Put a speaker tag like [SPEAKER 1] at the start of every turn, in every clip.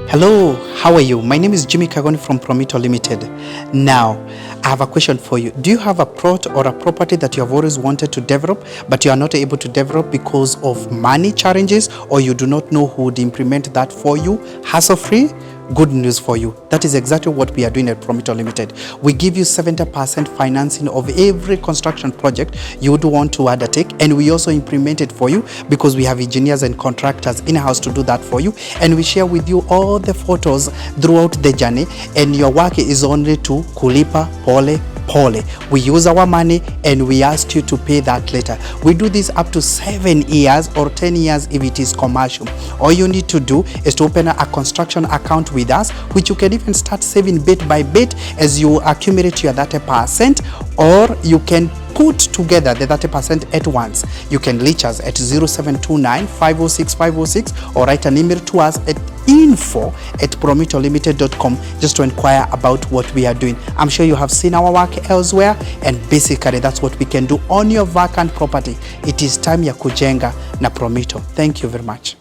[SPEAKER 1] Hello, how are you? My name is Jimmy Kagoni from Promito Limited. Now, I have a question for you. Do you have a plot or a property that you have always wanted to develop, but you are not able to develop because of money challenges, or you do not know who would implement that for you, hassle-free? Good news for you. That is exactly what we are doing at Promito Limited. We give you 70% financing of every construction project you would want to undertake, and we also implement it for you because we have engineers and contractors in-house to do that for you, and we share with you all the photos throughout the journey, and your work is only to kulipa pole pole. We use our money and we ask you to pay that later. We do this up to 7 years or 10 years if it is commercial. All you need to do is to open a construction account with us, which you can even start saving bit by bit as you accumulate your 30%, or you can put together the 30% at once. You can reach us at 0729 506 506 or write an email to us at info@promitolimited.com just to inquire about what we are doing. I'm sure you have seen our work elsewhere, and basically that's what we can do on your vacant property. It is time ya kujenga na Promito. Thank you very much.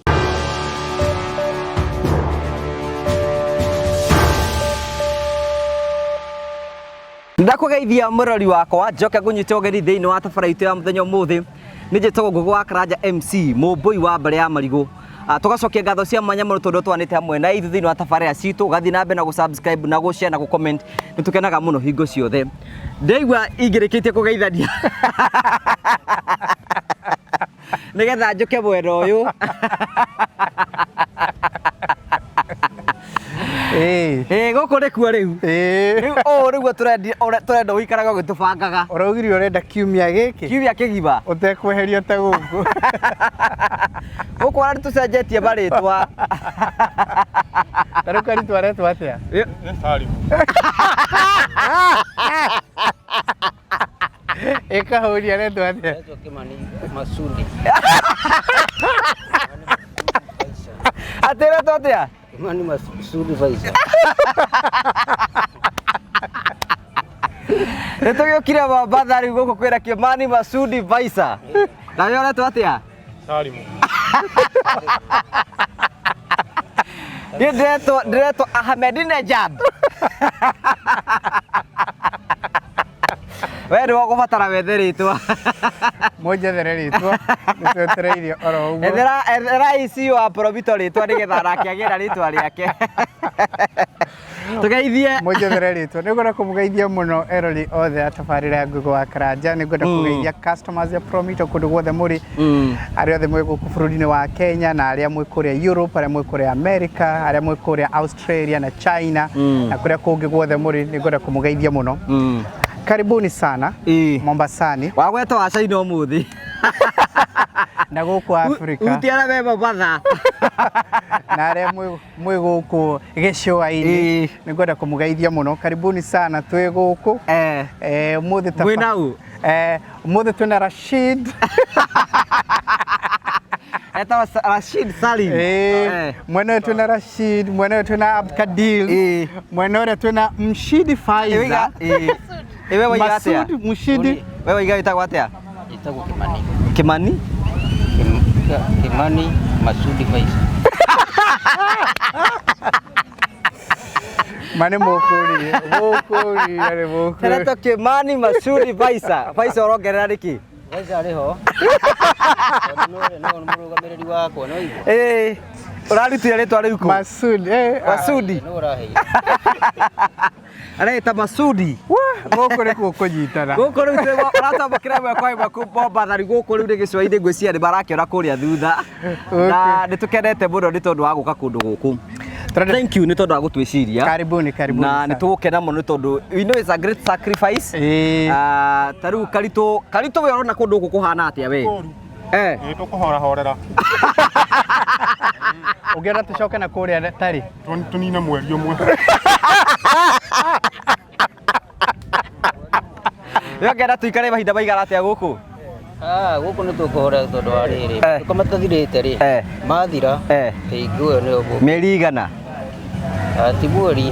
[SPEAKER 2] Ndakugeithia murori wakwa njoke ngunyite ugeni thiini wa tabaraitu ya muthenya umuthi ni njitagwo Ngugi wa Karanja MC mumbui wa mbere ya marigu tugacokia ngatho cia mwanya muno tondu twanite hamwe na ithu thiini wa tabarĩra citu gathi na mbere na gusubscribe na gushare na gucomment ni tukenaga muno hingo ciothe ndeigua ingirikitie kugeithania nigetha njuke mwena uyu guku ni kuo riu riu turenda uikaraga ugitubangaga
[SPEAKER 3] uraugiri urenda kiumia giki
[SPEAKER 2] kiumia kigima
[SPEAKER 3] utekweherio ta guku
[SPEAKER 2] guku ari tucenjetie maritwa
[SPEAKER 3] taruka ni twaretwa atia
[SPEAKER 4] Salim
[SPEAKER 3] ekahuria retwa atia
[SPEAKER 4] Kimani Masudi
[SPEAKER 2] atira totia
[SPEAKER 4] Kimani Masudi Faisal
[SPEAKER 2] Nitugikire bathari guku kwira Kimani Masudi Faisal na yora totia
[SPEAKER 4] Salim
[SPEAKER 2] Direto Ahmedinejad Wewe wakubatara wetheritwa
[SPEAKER 3] mojethere ritwa nitwetereirie oro uguo
[SPEAKER 2] ethera wa Promito ritwa nigetha rakiagira ritwa riake tugeithie
[SPEAKER 3] mojethere ritwa nigora kumugeithia muno erori othe atabarĩra ya Ngugi wa Karanja nigora kugeithia customers ya Promito kundu guothe muri ari othe mwe guku bururi-ini wa Kenya na aria mwe kuria Europe aria mwe kuria America aria mwe kuria Australia na China na kuria kungi guothe muri nigora kumugeithia muno karibuni sana Mombasani
[SPEAKER 2] wagweta wa China umuthi
[SPEAKER 3] na guku Africa
[SPEAKER 2] utiara beba batha
[SPEAKER 3] na aria mwe guku gicua-ini nigwenda kumugeithia muno karibuni sana twi guku umuthi ta umuthi twina Rashid
[SPEAKER 2] eta Rashid Salim
[SPEAKER 3] mwene wetu na Rashid mwene wetu na Abdikadir mwene wetu twina Mshidi Faiza
[SPEAKER 2] Ewe waigatia
[SPEAKER 3] Masudi Mshidi
[SPEAKER 2] wewe waigaita gwatia
[SPEAKER 4] Itago Kimani
[SPEAKER 2] Kimani
[SPEAKER 4] Kimani Masudi Faisal
[SPEAKER 3] mane mokuri ale mokuri
[SPEAKER 2] Tereto Kimani Masudi Faisal Faisal orongerera riki
[SPEAKER 4] Faisal riho no murugamiriri wako no igo
[SPEAKER 2] urarutire ritwa riu ku
[SPEAKER 3] Masudi
[SPEAKER 2] Masudi
[SPEAKER 4] no urahe
[SPEAKER 2] areta Masudi
[SPEAKER 3] guku ni kunyitana
[SPEAKER 2] guku riu uratambukira mwe kwa imwe kubomba thari guku riu ni gicwa-ini ngwiciria ni barakiona kuria thutha na nitukenete muno ni tondu wa guka kundu guku thank you ni tondu wa gutwiciria
[SPEAKER 3] karibuni
[SPEAKER 2] na nitugukena muno ni tondu we know it's a great sacrifice tariu karito we urona kundu guku kuhana atia we
[SPEAKER 4] tukuhora horera
[SPEAKER 3] ugienda tucoke na kuria tari
[SPEAKER 4] tunina mweri umwe
[SPEAKER 2] yongera tuikare mahinda maigana atia guku
[SPEAKER 4] guku ni tukuhora tondu wa riri tukamatathirite ri mathira hingo ni uguo
[SPEAKER 2] mĩeri igana
[SPEAKER 4] Tiburi.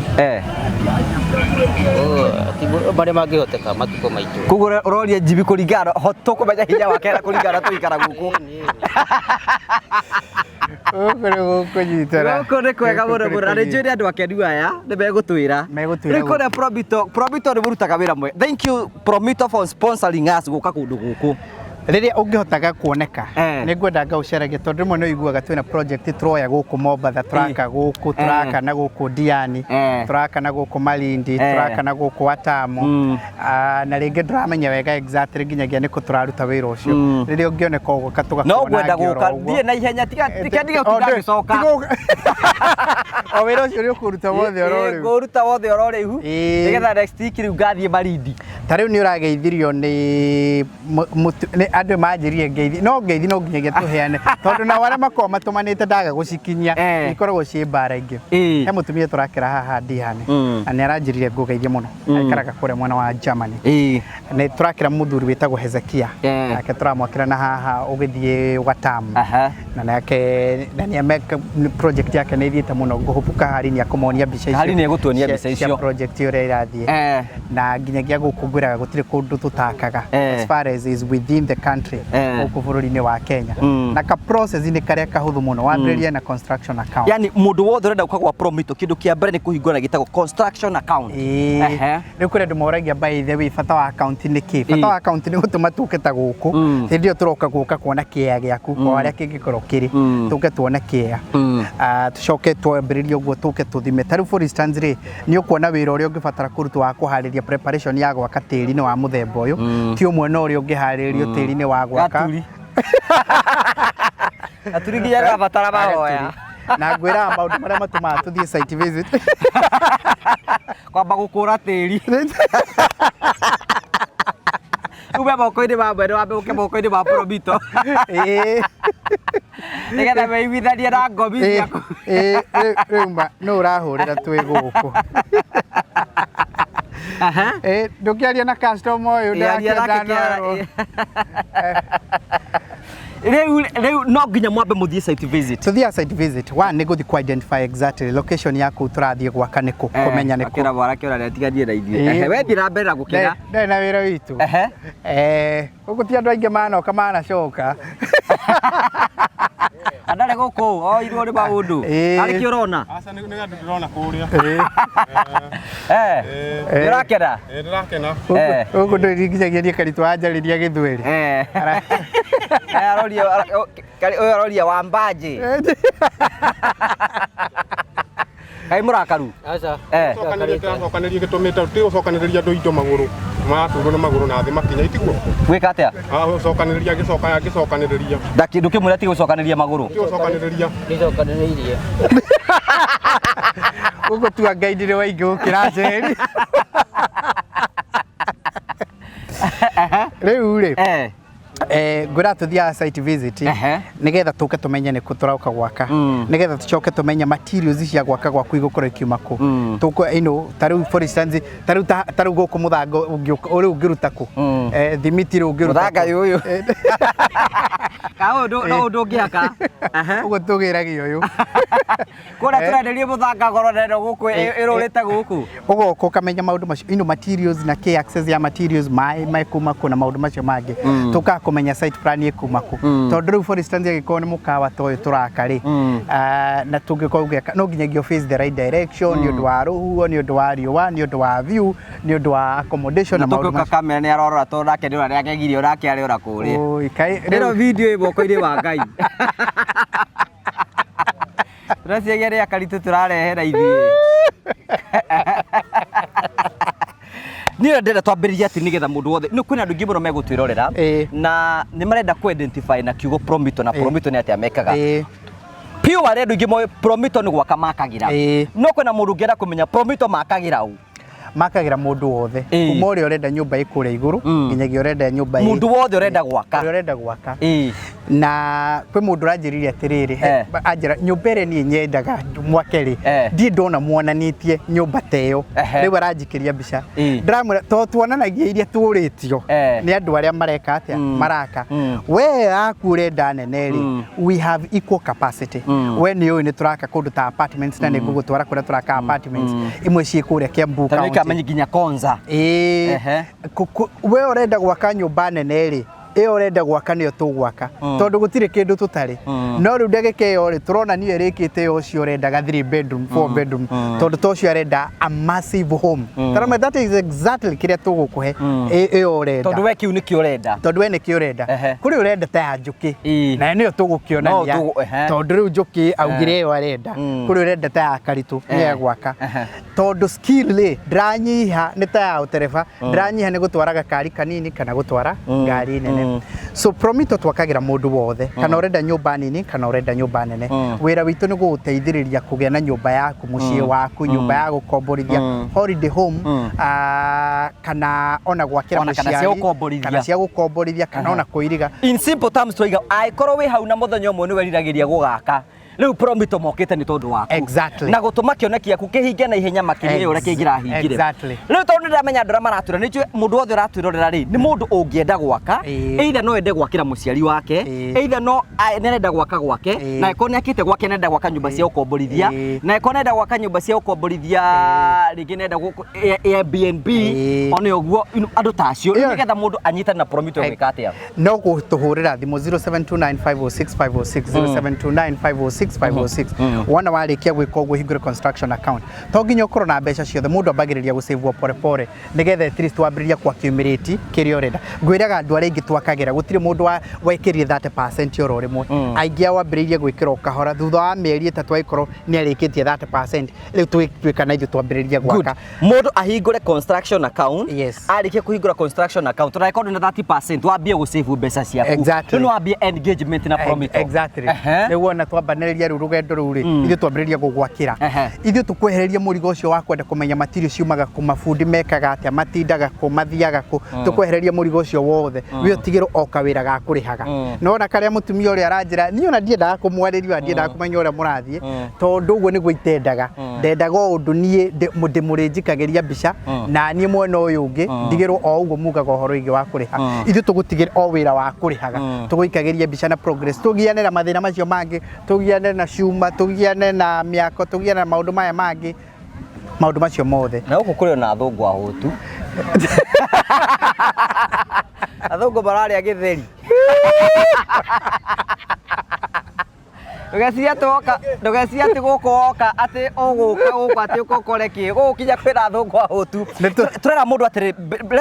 [SPEAKER 4] Tiburi bare mangihoteka matuko maitu.
[SPEAKER 2] Kugura uroria jibi kuringana hoto kumenya hinya wake na kuringana tuikara guku. Gũkũ nĩ kwega mũno mũno, na nĩ njũĩ nĩ andũ akenu aya nĩ megũtwĩra. Rĩu kũrĩa Promito nĩ mũrutaga wĩra mwega. Thank you Promito for sponsoring us gũka kũndũ gũkũ.
[SPEAKER 3] Riria ungihotaga kuoneka ni ngwenda ngauceragia tondu rimwe no iguaga twina project turoya guku Mombatha turaka guku turaka na guku Diani turaka na guku Malindi turaka na guku Watamu na ringi ndiramenya wega exactly nginyagia niko turaruta wira ucio riria ungioneka uguka tugakuona
[SPEAKER 2] no gwenda guka thie na ihenya tiga gicoka
[SPEAKER 3] o wira ucio ri ukuruta wothe orore
[SPEAKER 2] nguruta wothe orore ihu nigetha next week riu ngathie Malindi
[SPEAKER 3] tariu ni urageithirio ni andu manjirie ngeithi no nginyagia tuheane tondu na wale makoma matumanite ndaga gucikinyia ikoragwo ci mbara ingi he mutumia turakira haha Diani na ni aranjirire ngugeithie muno aikaraga kure mwena wa Germany ni turakira muthuri witagwo Hezekia ake turamwakira na haha ugithie Watamu na nake na ni ameka project yake ni thiete muno nguhupuka hari ni akomonia mbica icio
[SPEAKER 2] hari ni gutuonia mbica icio
[SPEAKER 3] project ire irathie na nginyagia gukungwiraga gutire kundu tutakaga as far as is within the country huko bururi-ini wa Kenya na ka process ni karia kahuthu muno wambiriria na construction account
[SPEAKER 2] yani mundu wothe urenda gukagwa Promito kindu kia mbere ni kuhingura gitagwo construction account
[SPEAKER 3] ni kure ndumoragia by the way fata wa account ni ki fata wa account ni gutuma tuketa guku ndio turoka guka kuona kia giaku kwa aria kingikorwo kiri tuke tuone kia tucoke twambiririe uguo tuke tuthime taru for instance ri ni ukuona wira uria ungibatara kuruta wa kuhariria preparation ya gwaka tiri-ini wa muthemba uyu ti umwe no uria ungiharirio tiri-ini wa gwaka
[SPEAKER 2] aturi nginya gabatara mahoya
[SPEAKER 3] na ngwira maundu maria matumaga tuthie site visit
[SPEAKER 2] kwamba gukura tiri ube moko-ini ma mwene wambe uke moko-ini ma Promito nigetha meiguithanie na ngomi ciaku
[SPEAKER 3] riuma no urahurira twi guku ndukiaria na customer uyu
[SPEAKER 2] Riu no nginya mwambe muthie site visit.
[SPEAKER 3] Tuthia site visit. One ni guthi ku identify exactly location yaku turathie gwaka niku kumenya niku.
[SPEAKER 2] Akira bara kira retiganie na ithuĩ. We thira mbere na gukira.
[SPEAKER 3] Na wira witu. Ugutia andu aingi manoka manacoka.
[SPEAKER 2] Andare guku o irwo ni maundu. Ari ki urona?
[SPEAKER 5] Aca ni andu ndirona kuria.
[SPEAKER 2] Ndirakena.
[SPEAKER 5] Ndirakena.
[SPEAKER 3] Ugu ndirigithagia karitu anjariria githweri.
[SPEAKER 2] Aroria Wambaji. Kai murakaru.
[SPEAKER 4] Aca.
[SPEAKER 5] Cokanĩria gĩtũmĩte ti gũcokanĩrĩria andũ indo magũrũ. Matũrwo nĩ magũrũ na thĩ makinya itiguo.
[SPEAKER 2] Gwĩka atĩa?
[SPEAKER 5] Cokanĩrĩria gĩcokanĩrĩria.
[SPEAKER 2] Ndakĩndũ kĩmwe ti gũcokanĩrĩria magũrũ.
[SPEAKER 5] Ti gũcokanĩrĩria.
[SPEAKER 4] Ndicokanĩrĩirie.
[SPEAKER 3] Ugu tu angaindire waingĩ gũkĩra njeri. Rĩu rĩ. Ngwira tuthia site visit nigetha tuke tumenye ni kuturauka gwaka nigetha tucoke tumenye materials cia gwaka gwaku igukora ikiuma ku tuko taru for instance taru guku muthango uri ungiruta ku thimiti ri ungiruta
[SPEAKER 2] muthanga yuyu ka no ndungiaka
[SPEAKER 3] ugo tugiragia uyu
[SPEAKER 2] kura turenderie muthanga goro neno guku irurite guku
[SPEAKER 3] ugo ukamenya maundu macio materials na key access ya materials mai kuma ku na maundu macio mangi tuka kumenya site plan ikuma ku tondu riu for instance gikorwo ni mukawa toyo turaka ri na tungikorwo no nginya face the right direction ni undu wa ruhuo ni undu wa riua ni undu wa view ni undu wa accommodation na maundu
[SPEAKER 2] macio kamera ni arorora to nake ndi ura akegirio nake ari ura kuria oi kai rero video iboko-ini wa Ngai turaciegeria akaritu turarehera ithuĩ ni ndenda twambiririe ati nigetha mundu wothe ni kwina andu ingi muno megutwirorera na ni marenda ku identify na kiugo Promito na Promito ni ati amekaga piu wale andu ingi moyo Promito ni gwaka makagira no kwina mundu ngenda kumenya Promito makagira u
[SPEAKER 3] makagira mundu wothe kuma uri urenda nyumba ikure iguru nginyagia urenda nyumba
[SPEAKER 2] mundu wothe urenda gwaka
[SPEAKER 3] urenda gwaka na kwe mundu ranjiriria atiriri anjira nyumba ĩrĩa niĩ nyendaga mwakeri ndi ndona muonanitie nyumba teyo rĩu aranjikiria mbica ndiramwĩra to tuonanagia iria tũrĩtio nĩ andũ arĩa mareka atia maraka we aku ũrenda nene rĩ we have equal capacity we nĩ ũĩ nĩ tũraka kũndũ ta apartments na nĩ ngũgũtwara kũrĩa tũraka apartments imwe ciĩ kũrĩa Kiambu County
[SPEAKER 2] tamenye nginya Konza
[SPEAKER 3] we ũrenda gwaka nyumba nene rĩ ĩyo ũrenda gwaka nĩyo tũgwaka tondũ gũtirĩ kĩndũ tũtarĩ no rĩu ndagĩka ĩyo rĩ tũrona niĩ ĩrĩkĩte ũcio ũrendaga 3 bedroom 4 bedroom tondũ tocio arenda a massive home tarama that is exactly kĩrĩa tũgũkũhe ĩyo ũrenda
[SPEAKER 2] tondũ we kiu nĩkĩo ũrenda
[SPEAKER 3] tondũ we nĩkĩo ũrenda kũrĩ ũrenda ta ya njũkĩ na nĩyo tũgũkĩonania tondũ rĩu njũkĩ augire ĩyo arenda kũrĩ ũrenda ta ya Karitũ nĩ gwaka tondũ skill rĩ ndranyiha nĩ ta ya ũtereba ndranyiha nĩ gũtwara gakari kanini kana gũtwara ngari nene so Promito twakagira mundu wothe kana urenda nyumba nini kana urenda nyumba nene wira witu ni guteithiriria kugea na nyumba yaku mucii waku nyumba ya gukomborithia holiday home kana ona gwakira muciari kana cia gukomborithia kana ona kuiriga
[SPEAKER 2] in simple terms twiga aikorwo wi hau na muthenya umwe ni weriragiria gugaka riu Promito mokite ni tondu waku na gutuma kionekia ku kihinge na ihenya makiria uria kingirahingire riu tondu ndiramenya ndura maratura ni mundu wothe uratwirorera ri ni mundu ungienda gwaka either no ende gwakira muciari wake either no nenda gwaka gwake na iko ni akite gwake nenda gwaka nyumba cia ukomborithia na iko nenda gwaka nyumba cia ukomborithia ringi nenda Airbnb one oguo andu tacio nigetha mundu anyitane na Promito gwikatia
[SPEAKER 3] no gutuhurira thimu 0729506506 0729506506 wana warikia gwika uguo hingure construction account to nginya ukorwo na mbeca ciothe mundu ambagiriria gusave pore pore nigetha at least wambiriria kwa accumulate kiria urenda ngwiraga andu aria ingi twakagira gutire mundu wekirie 30% oro rimwe aingia wambiririe gwikira kahora thutha wa mieri 3 aikorwo ni arikitie 30% riu twika na ithu twambiriria gwaka
[SPEAKER 2] mundu ahingure construction account arikia kuhingura construction account na ikondo na 30% wambie gusave mbeca ciaku no wambie engagement na Promito
[SPEAKER 3] riu wona twambaniriria riu rugendo riu ri ithu twambiriria gugwakira ithu tukwehereria murigo ucio wa kwenda kumenya material ciumaga ku mafundi mekaga atia matindaga ku mathiaga ku tukwehereria murigo ucio wothe wi utigiro o kawira ga kurihaga nona karia mutumia uria aranjira ni ona ndiendaga kumwaririo ndiendaga kumenya uria murathie tondu uguo niguo itendaga ndendaga undu nie murinjikagiria mbica na nie mwena uyu ungi ndigirwo o uguo mugaga uhoro igi wa kuriha ithu tugutigira o wira wa kurihaga tuguikagiria mbica na progress tugiane na mathina macio mangi tugiane na cuma tugiane na miako tugiane na maundu maya mangi maundu macio mothe
[SPEAKER 2] na uko kuri na athungu ahotu athungu bararia githeri Ndugeciria ati gukoka ati uguka ati ukokore ki gukinya kwira athungu ahotu turera mundu atiri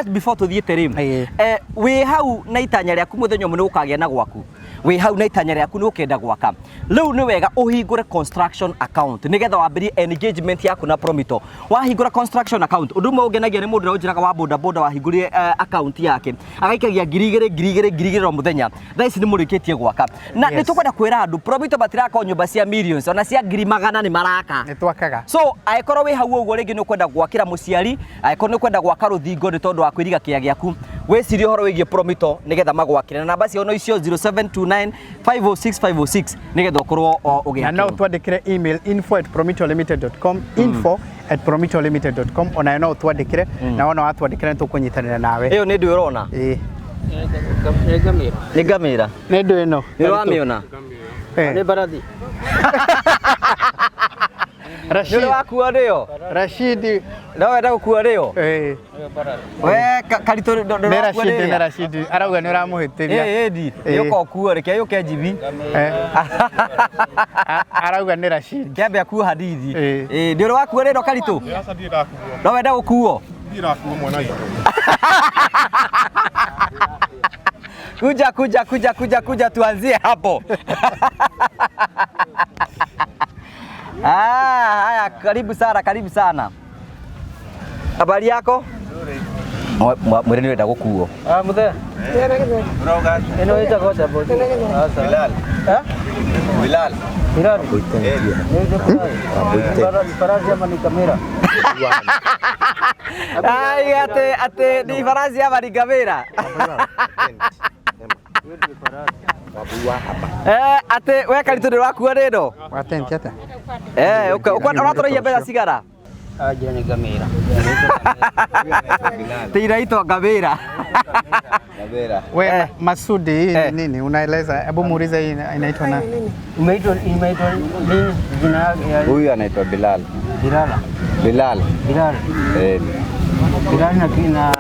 [SPEAKER 2] before tuthiite rim wi hau na itanya riaku muthenya umwe ni gukagia na gwaku wi hau na itanya riaku ni ukenda gwaka riu ni wega uhingure construction account nigetha wambirie engagement yaku na Promito wahingura construction account undu mwe ungenagia ni mundu unjiraga wa boda boda wahingurie account yake agaikagia ngirigire ro muthenya thaisi ni murikitie gwaka na ni tukwenda kwira andu Promito batiraka nyumba cia millions ona cia ngiri magana ni maraka
[SPEAKER 3] ni twakaga
[SPEAKER 2] so aikorwo wi hau uguo ringi ni kwenda gwakira muciari aikorwo ni kwenda gwaka ruthingo ni tondu wa kwiriga kia giaku wecirie horo wigie Promito nigetha magwakire na namba cio no icio 0729506506 nigetha ukorwo ugiakira
[SPEAKER 3] na no twandikire email info@promitolimited.com info@promitolimited.com ona no twandikire na ona watwandikire ni tukunyitanira nawe
[SPEAKER 2] iyo ni ndu urona ni ngamira
[SPEAKER 3] ni ndu ino
[SPEAKER 2] ni wamiona
[SPEAKER 4] ni barathi
[SPEAKER 3] Rashid
[SPEAKER 2] wakua rio
[SPEAKER 3] Rashid
[SPEAKER 2] no wenda gukua rio we Karitũ
[SPEAKER 3] ni Rashid arauga ni uramuhitiria
[SPEAKER 2] di yuko kuo reke yuke jibi
[SPEAKER 3] arauga ni Rashid
[SPEAKER 2] kiambe akua hadithi ndio wakua rio Karitũ no wenda gukuo
[SPEAKER 5] ndirakuo mwana itu
[SPEAKER 2] kuja tuanzie hapo haya karibu sana habari yako mwere ni wenda gukuo
[SPEAKER 4] muthe uroga ino ita goja bote Bilal farasi ama ni kamera
[SPEAKER 2] ai ate ni farasi ama ni kamera Ate we Karitu ndirakua rindo
[SPEAKER 3] Watenti ata.
[SPEAKER 2] Uratũragia mbeca cigara
[SPEAKER 4] Aje ni Gamira.
[SPEAKER 2] Tiraitwa Gamira.
[SPEAKER 3] We Masudi hii nini unaeleza? Hebu muulize hii inaitwa nani?
[SPEAKER 4] Imeitwa nini jina yake?
[SPEAKER 6] Huyu anaitwa Bilal. Bilal.
[SPEAKER 4] Bilal na kina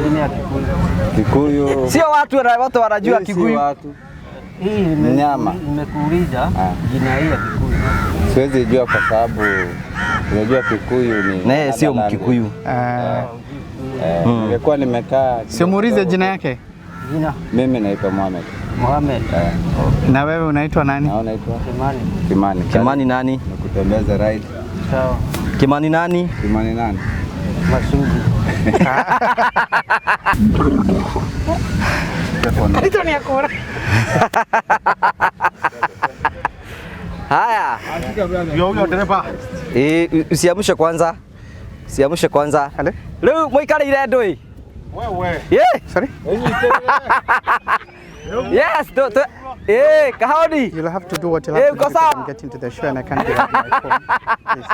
[SPEAKER 4] jina ya Kikuyu.
[SPEAKER 6] Kikuyu.
[SPEAKER 2] Sio watu wanajua Kikuyu.
[SPEAKER 4] Hii
[SPEAKER 6] Mnyama.
[SPEAKER 4] Nimekuuliza jina hii ya Kikuyu.
[SPEAKER 6] Siwezi jua kwa sababu unajua Kikuyu ni
[SPEAKER 2] naye sio Mkikuyu.
[SPEAKER 6] Nilikuwa nimekaa.
[SPEAKER 3] Sio muulize jina yake.
[SPEAKER 4] Jina?
[SPEAKER 6] Mimi naitwa Mohamed.
[SPEAKER 3] Na wewe unaitwa nani?
[SPEAKER 6] Na unaitwa
[SPEAKER 4] Kimani.
[SPEAKER 2] Kimani nani?
[SPEAKER 6] Nikutembeza right.
[SPEAKER 4] Sawa.
[SPEAKER 2] Kimani nani?
[SPEAKER 6] Kimani nani?
[SPEAKER 4] Masudi.
[SPEAKER 3] Alitoni akora.
[SPEAKER 2] Haya.
[SPEAKER 5] Yo dereva.
[SPEAKER 2] Usiamshe kwanza. Siamshe kwanza. Leo muikarire ndui.
[SPEAKER 5] Wewe.
[SPEAKER 2] Yeah.
[SPEAKER 3] Sorry?
[SPEAKER 2] Yes, Kahoni.
[SPEAKER 3] You'll have to do what you have to do because
[SPEAKER 2] Kosa.
[SPEAKER 3] I'm getting to the show and I can't get out my phone. Please.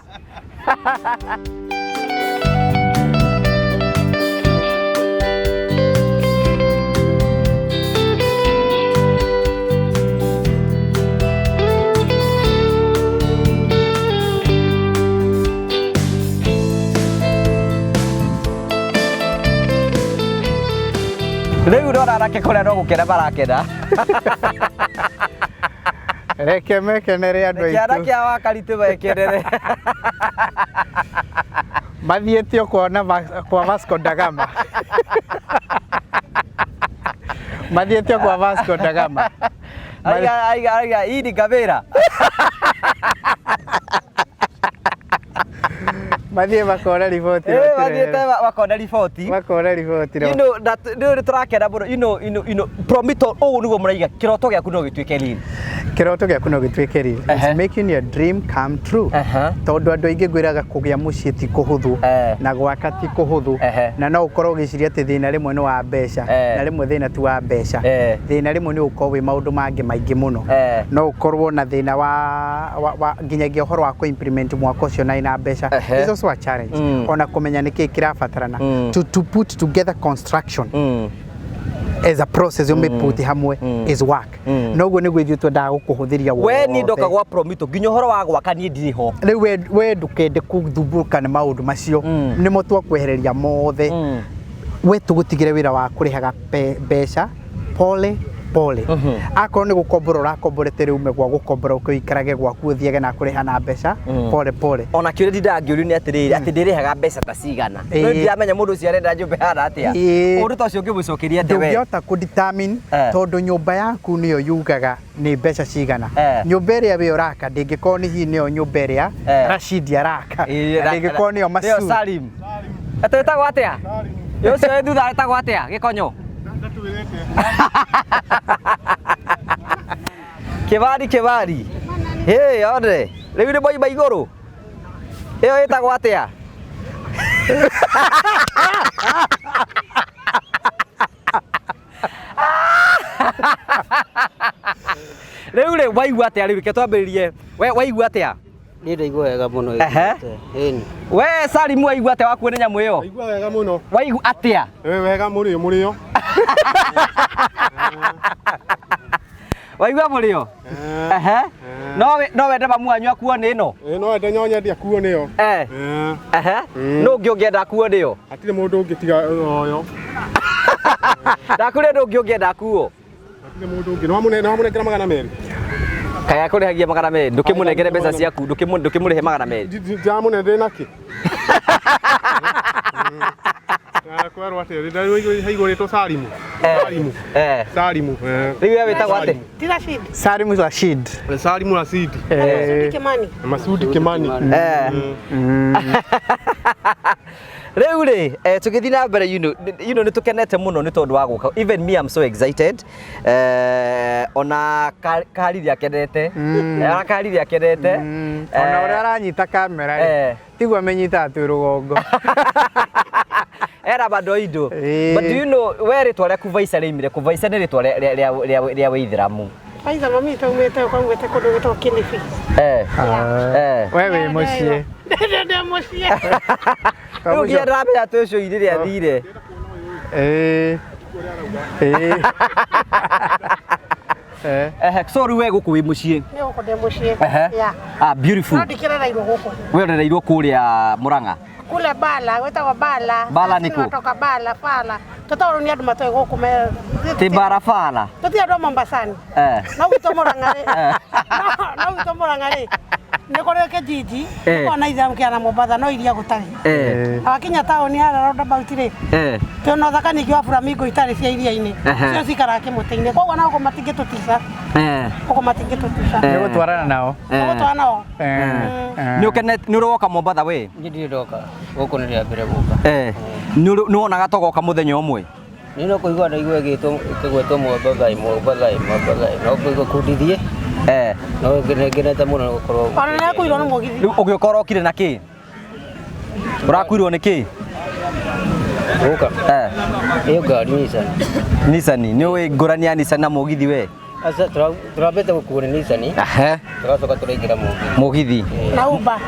[SPEAKER 2] Rĩu ndona rake kũrĩa no gũkena marakena.
[SPEAKER 3] Reke mekenere andũ
[SPEAKER 2] Kĩana
[SPEAKER 3] aitũ.
[SPEAKER 2] kĩa wa Karitu mekenere.
[SPEAKER 3] Mathiĩte kuona kwa Vasco da Gama. Mathiĩte kwa Vasco da Gama.
[SPEAKER 2] Aiga, hii ni Gamira.
[SPEAKER 3] Mathiĩ makona riboti.
[SPEAKER 2] Mathiĩte makona riboti.
[SPEAKER 3] Makona riboti.
[SPEAKER 2] Nĩ tũrakena mũno. Promito ũũ nĩguo mũraiga kĩroto gĩaku no gĩtuĩke riri.
[SPEAKER 3] Kĩroto gĩaku no gĩtuĩke riri. It's making your dream come true. Tondũ andũ aingĩ ngwĩraga kũgĩa mũciĩ ti kũhũthũ na gwaka ti kũhũthũ na no ũkorwo ũgĩciria atĩ thĩna rĩmwe nĩ wa mbeca na rĩmwe thĩna ti wa mbeca. Thĩna rĩmwe nĩ ũkorwo wĩ maũndũ mangĩ maingĩ mũno. No ũkorwo na thĩna wa nginyagia ũhoro wa kũ-implement mwaka ũcio na mbeca. It's also a challenge. Ona kũmenya nĩkĩĩ kĩrabatarana. To put together construction as a process put hamwe is work. Noguo nĩguo ithuĩ twendaga gũkũhũthĩria wothe.
[SPEAKER 2] We ni ndoka gwa Promito nginya ũhoro wa gwaka niĩ ndirĩ ho.
[SPEAKER 3] Rĩu we ndũkende kũthumbũrũka nĩ maũndũ macio nĩmo twakwehereria mothe. We tũgũtigĩre wĩra wa kũrĩhaga mbeca pole. Akorwo nĩ gũkombora ũrakomborete rĩu megwa gũkombora ũkĩikarage gwaku ũthiage na kũrĩha na mbeca pole.
[SPEAKER 2] Ona kĩũria ndindaga ngĩũrio nĩ atĩrĩrĩ atĩ ndĩrĩhaga mbeca ta cigana. No ndiramenya mũndũ ũcio arenda nyũmba hana atĩa. Ũndũ ta ũcio ũngĩmũcokeria atĩa we?
[SPEAKER 3] Ndũngĩhota kũ-determine tondũ nyũmba yaku nĩyo yugaga nĩ mbeca cigana. Nyũmba ĩrĩa we ũraka ndĩngĩkorwo nĩ hihi nĩyo nyũmba ĩrĩa Rashidi araka. Ndĩngĩkorwo nĩyo Masud.
[SPEAKER 2] Salim. Etagwo atĩa? Ũcio wĩ thutha etagwo atĩa? Gĩkonyo. Kĩbari. Hey, ore. Rĩu nĩ moima igũrũ. Ĩyo ĩtagwo atĩa? Rĩu waigua atĩa rĩu reke twambĩrĩrie. We waigua atĩa?
[SPEAKER 4] Nĩ ndaigua wega mũno.
[SPEAKER 2] We Salimu waigua atĩa wakuo nĩ nyamũ ĩyo?
[SPEAKER 5] Waigua wega mũno.
[SPEAKER 2] Waigua atĩa?
[SPEAKER 5] Wega mũrĩo.
[SPEAKER 2] Waigua mũrĩo? No wende mamu wanyu akuo nĩ ĩno?
[SPEAKER 5] No wende nyonye akuo nĩyo.
[SPEAKER 2] No ũngĩ ũngĩenda akuo nĩyo?
[SPEAKER 5] Hatirĩ mũndũ ũngĩ tiga ũyũ.
[SPEAKER 2] Ndakũrĩ ũndũ ũngĩ ũngĩenda akuo?
[SPEAKER 5] Hatirĩ mũndũ ũngĩ. No wamũnengera 200.
[SPEAKER 2] Kaya kũrĩhagia 200 ndũkĩmũnengere mbeca ciaku ndũkĩmũrĩhe 200.
[SPEAKER 5] Ndamũnengere naki. Kwerwo atĩ haigũrĩtwo Salimu. Salimu.
[SPEAKER 2] Rĩu we wĩtagwo atĩ?
[SPEAKER 7] Ti Rashid.
[SPEAKER 3] Salimu Rashid.
[SPEAKER 5] Salimu Rashid.
[SPEAKER 7] Masudi Kimani.
[SPEAKER 5] Masudi Kimani.
[SPEAKER 2] Rĩu rĩ tũgĩthiĩ na mbere nĩ tũkenete mũno nĩ tondũ wa gũka. Even me I'm so excited. Ona Kariri akenete. Ona Kariri akenete.
[SPEAKER 3] Ona ũrĩa aranyita kamera tiguo amenyita atĩ rũgongo.
[SPEAKER 2] Era bado indo.
[SPEAKER 3] Eh.
[SPEAKER 2] But do you know where ritwa rĩa Kuvaisa rĩimire? Kuvaisa nĩ ritwa rĩa Wĩithĩramu.
[SPEAKER 7] Aitha mami taumĩte ũkaumĩte kũndũ gwĩtwo Kilifi.
[SPEAKER 3] Wewe mũciĩ.
[SPEAKER 7] Ndĩ mũciĩ.
[SPEAKER 2] Rĩu ngĩendaga atĩ ũcio irĩ athire. So rĩu we gũkũ wĩ mũciĩ.
[SPEAKER 7] Nĩ gũkũ ndĩ mũciĩ.
[SPEAKER 2] Beautiful.
[SPEAKER 7] Ndĩkĩrereirwo gũkũ.
[SPEAKER 2] We ũrereirwo kũrĩa Mũrang'a.
[SPEAKER 7] Kule Bala, gwĩtagwo Bala.
[SPEAKER 2] Bala nĩ kũ?
[SPEAKER 7] Natoka Bala, Bala. Tũtaũrwo nĩ andũ matoĩ gũkũ me.
[SPEAKER 2] Ti barabara.
[SPEAKER 7] Tũti andũ a Mombasani. No gwitũ Mũrang'a rĩ. No gwitũ Mũrang'a rĩ. Nĩ kũrĩ Kijiji, ona Ithamu kĩana Mombasa no iria gũtarĩ. Wakinya taũni ya roundabout rĩ. Tuona thakani wa Flamingo itarĩ cia iria-inĩ. Cio cikaraga kĩmũtĩ-inĩ. Koguo na gũkũ matingĩtũtica. Gũkũ matingĩtũtica.
[SPEAKER 3] Nĩ gũtwarana nao.
[SPEAKER 7] Nĩ gũtwarana nao.
[SPEAKER 2] Nĩ ũroka Mombasa we?
[SPEAKER 4] Ndirĩ ndoka gũkũ nĩ rĩa mbere gũka.
[SPEAKER 2] Nĩ wonaga togoka mũthenya ũmwe?
[SPEAKER 4] Nĩ no kũigua ndaigua gĩgwĩtwo Mombasa. No kũigua kũndithie. No ngenete mũno gũkorwo.
[SPEAKER 7] Ona nĩ akuirwo nĩ mũgithi.
[SPEAKER 2] Rĩu ũgĩũka ũrokire na kĩ? Ũrakuirwo nĩ kĩ?
[SPEAKER 4] Gũka. Ĩyo ngari Nissan.
[SPEAKER 2] Nissan, nĩ ũĩ ngũrani ya Nissan na mũgithi we?
[SPEAKER 4] Asa turabete gũkuo nĩ Nissan. Tũgacoka tũraingĩra
[SPEAKER 2] mũgithi.
[SPEAKER 7] Na Uber.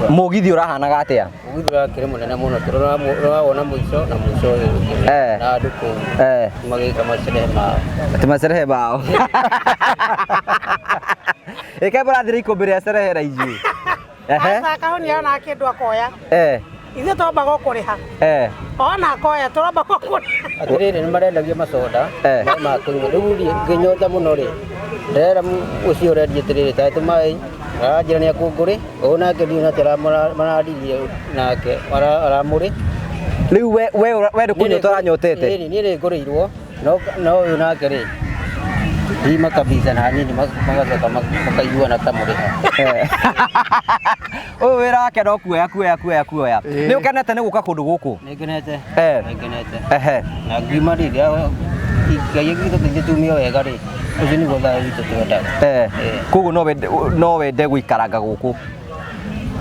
[SPEAKER 2] Mũgithi ũrahanaga atĩa?
[SPEAKER 4] Mũgithi ũrakĩrĩ mũnene mũno. Tũrawona mũico na mũico ũyũ. Na andũ kũu. Magĩka macerehe mao.
[SPEAKER 2] Ati macerehe mao. Ĩka mũrathire ikũmbĩ rĩa cerehe raithi.
[SPEAKER 7] Asa kahonia ona kĩndũ akoya. Ithuĩ tũromba gũkũrĩha. Ona akoya tũromba gũkũrĩha.
[SPEAKER 4] Atĩrĩrĩ nĩ marendagia macoda. Ma kũnyua. Rĩu ngĩnyota mũno rĩ. Ndera ũcio ũrendia atĩrĩrĩ ta tũmaĩ. Arajĩra nĩ akũngũrĩ. Onake ndiũ na tera maradirie nake. Aramũrĩ.
[SPEAKER 2] Rĩu we ndũkũnyota ũranyotete.
[SPEAKER 4] Niĩ nĩ ngũrĩirwo. No ũyũ nake rĩ. Hima kabisa na hanini magacoka makaiguana ta mũrĩha.
[SPEAKER 2] Ũyũ wĩra wake no kuoya. Nĩ ũkenete nĩ gũka kũndũ gũkũ?
[SPEAKER 4] Nĩ ngenete. Na ngiuma rĩrĩa Ngai gĩtũtumio wega rĩ. Ũcio nĩguo thayũ witũ twendaga.
[SPEAKER 2] Koguo no wende gũikaranga gũkũ?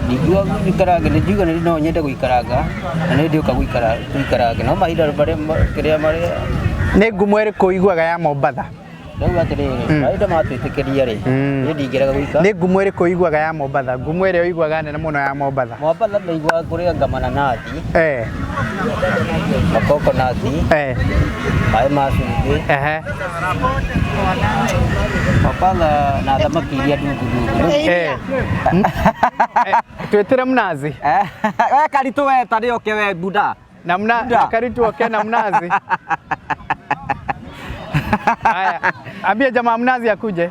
[SPEAKER 4] Ndiuga no nyende gũikaranga na nĩ ndĩũka gũikarange. No mahinda kĩrĩa marĩ.
[SPEAKER 3] Nĩ ngumo ĩrĩkũ iguaga ya Mombasa?
[SPEAKER 4] Rĩu atĩrĩrĩ, mahinda matwĩtĩkĩria rĩ, niĩ ndingĩrega gũikara.
[SPEAKER 3] Nĩ ngumo ĩrĩkũ iguaga ya Mombasa? Ngumo ĩrĩa ũiguaga nene mũno ya Mombasa?
[SPEAKER 4] Mombasa ndaiguaga kũrĩa ngamananathi. Makokonati. Maĩ ma cumbĩ. Mapanga na thamaki iria ndungu.
[SPEAKER 3] Twĩtĩre mnazi.
[SPEAKER 2] We Karitũ we tarĩ oke we bunda.
[SPEAKER 3] Na Karitũ oke na mnazi. Haya, ambia jamaa mnazi akuje.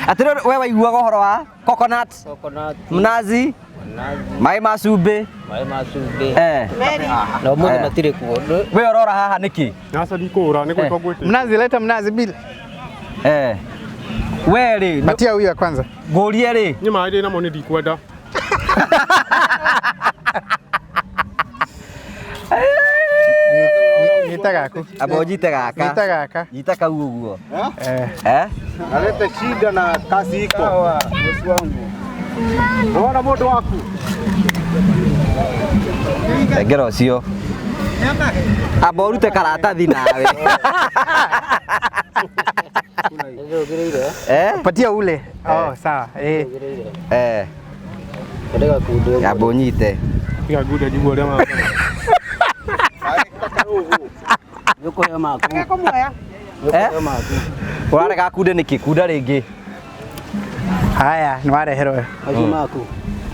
[SPEAKER 2] Atĩrĩ we waiguaga ũhoro wa coconut, mnazi, maĩ ma cumbĩ.
[SPEAKER 4] Na ũmũthĩ matirĩ kuo.
[SPEAKER 2] We ũrora haha nĩkĩ?
[SPEAKER 5] Naca ndikũra nĩ gwĩtwo gwĩtĩ.
[SPEAKER 3] Mnazi, leta mnazi bill.
[SPEAKER 2] We rĩ.
[SPEAKER 3] Patia huyu kwanza.
[SPEAKER 2] Ngũrie rĩ.
[SPEAKER 5] Niĩ maĩ ndĩ namo nĩ ndikwenda.
[SPEAKER 3] Nyita gaku.
[SPEAKER 2] Abo njite gaka.
[SPEAKER 3] Nyita gaka.
[SPEAKER 2] Nyita kau ũguo.
[SPEAKER 8] Nalete shida na kazi iko. Bosi wangu. Naona moto waku.
[SPEAKER 2] Engera ũcio. Abo urute karatathi nawe.
[SPEAKER 3] Patia ule. Sawa.
[SPEAKER 2] Abo nyite.
[SPEAKER 5] Tiga ngude njigua ũrĩa ma.
[SPEAKER 4] Nĩũkũheo maku.
[SPEAKER 7] Kũmuoya.
[SPEAKER 4] Nĩũkũheo maku.
[SPEAKER 2] Ũrarega kunde nĩkĩ? Kunda rĩngĩ.
[SPEAKER 3] Haya, nĩ wareherwo.
[SPEAKER 4] Maji maku.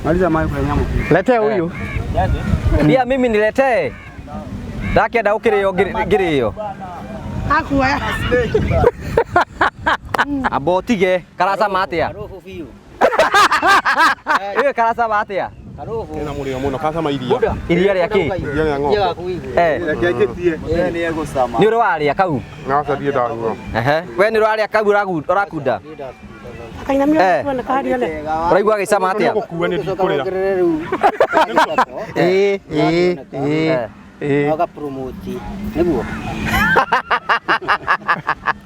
[SPEAKER 8] Maliza maji kwa nyama.
[SPEAKER 3] Lete huyu.
[SPEAKER 2] Pia mimi niletee. Ndakĩenda ũkĩrĩo ngĩrĩo.
[SPEAKER 7] Akuoya.
[SPEAKER 2] Abo tige karacama atĩa?
[SPEAKER 4] Karofu biũ.
[SPEAKER 2] Ĩyo karacama atĩa?
[SPEAKER 4] Karofu.
[SPEAKER 5] Ĩna mũrĩo mũno kacama iria.
[SPEAKER 2] Iria rĩa kĩ?
[SPEAKER 5] Iria rĩa ng'ombe.
[SPEAKER 8] Kiajetie. Nĩ egũcama.
[SPEAKER 2] Nĩ ũrarĩa kau?
[SPEAKER 5] Naca ndiĩ ndanyua.
[SPEAKER 2] We nĩ ũrarĩa kau ũrakunda?
[SPEAKER 7] Kainamia tuone kahari one.
[SPEAKER 2] Ũraigua gĩcama atĩa?
[SPEAKER 5] Gũkua nĩ ndikũrĩra.
[SPEAKER 4] Aga promote. Nĩguo.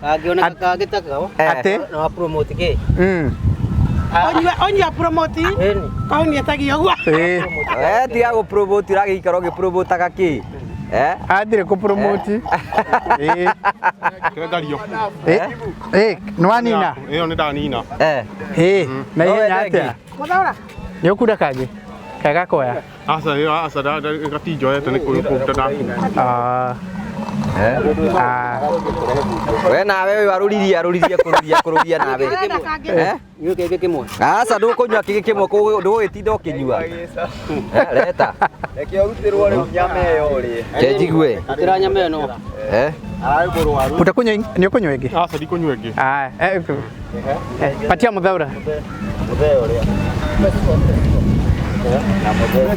[SPEAKER 4] Kangĩona kagĩtaka.
[SPEAKER 3] Ate?
[SPEAKER 4] Na promote kĩ?
[SPEAKER 7] Onyua promote. Kauni atagio gwa.
[SPEAKER 2] Tiga go promote ragi ikaro ge promote kaki.
[SPEAKER 3] Adire ku promote.
[SPEAKER 5] Kegario.
[SPEAKER 3] Nwanina.
[SPEAKER 5] Iyo ni danina.
[SPEAKER 3] Na yeye atia.
[SPEAKER 7] Mudaura.
[SPEAKER 3] Nyokuda kage. Kaga koya.
[SPEAKER 5] Asa da gatijo ete ni ku tada.
[SPEAKER 2] We nawe waruriria kururia nawe.
[SPEAKER 4] Nyua kege kimwe.
[SPEAKER 2] Asa ndukunywa kige kimwe ndugitinda ukinyua. Leta.
[SPEAKER 8] Reke urutirwo ri nyama iyo ri.
[SPEAKER 2] Kejigue.
[SPEAKER 4] Atira nyama ino.
[SPEAKER 3] Utakunywa ni ukunywa ingi?
[SPEAKER 5] Asa dikunywa ingi.
[SPEAKER 3] Patia Muthaura.
[SPEAKER 8] Mutheo ri. Na mutheo.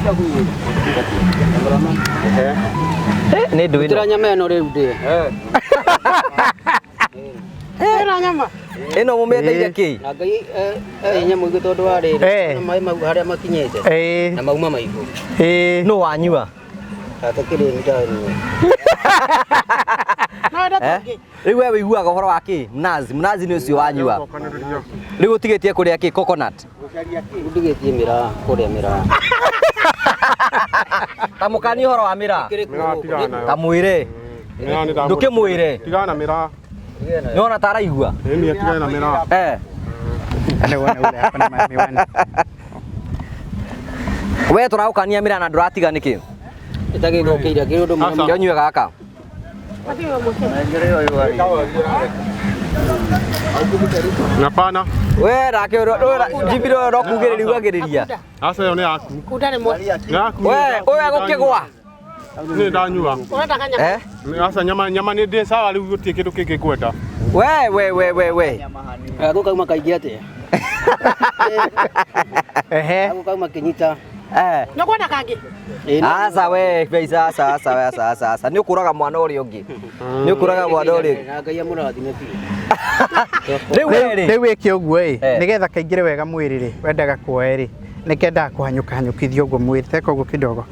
[SPEAKER 2] Ni ndu
[SPEAKER 4] Atira nyama ino ri ndi.
[SPEAKER 7] Ina nyama.
[SPEAKER 2] Ino mumeteire ki?
[SPEAKER 4] Na ngai nyama igu tondu wa ri. Na mai mau haria makinyete. Na mauma maigu.
[SPEAKER 2] No wanyua.
[SPEAKER 4] Atakire ndani.
[SPEAKER 2] Riu we wiguaga uhoro wa ki? Mnazi ni ucio wanyua. Riu utigitie kuria ki? Coconut.
[SPEAKER 4] Ndigitie mira kuria mira.
[SPEAKER 2] Tamukani uhoro wa mira.
[SPEAKER 5] Mira tigana.
[SPEAKER 2] Tamwire. Ndukimwire.
[SPEAKER 5] Tigana mira.
[SPEAKER 2] Niona taraigua.
[SPEAKER 5] Ni tigana mira.
[SPEAKER 3] Anaona ule hapa na miwani.
[SPEAKER 2] We turaukania mira na nduratiga niki?
[SPEAKER 4] Itage gokeira kirundo
[SPEAKER 2] mwana kionywe gaka.
[SPEAKER 5] Napana.
[SPEAKER 2] We rake jibiro rokugiriri wagiriria.
[SPEAKER 5] Asa yo ni aku.
[SPEAKER 7] Kudare mo.
[SPEAKER 2] We oya gukigwa.
[SPEAKER 5] Ni ndanyua.
[SPEAKER 7] Unataka nyama?
[SPEAKER 5] Asa nyama ni ndi sawa riu gutie kindu kingi kwenda.
[SPEAKER 2] We.
[SPEAKER 4] Ako kauma kaigi atia. Ako kauma kinyita.
[SPEAKER 7] Nakwenda kage.
[SPEAKER 2] Asa we beisa sasa ni ukuraga mwana uri ungi. Ni ukuraga mwana uri.
[SPEAKER 4] Na ngai amurathime pi.
[SPEAKER 3] Riu wiki uguo nigetha kaingire wega mwiri ri wendaga kuoe ri nikenda kuhanyukithio uguo mwiri teka uguo kidogo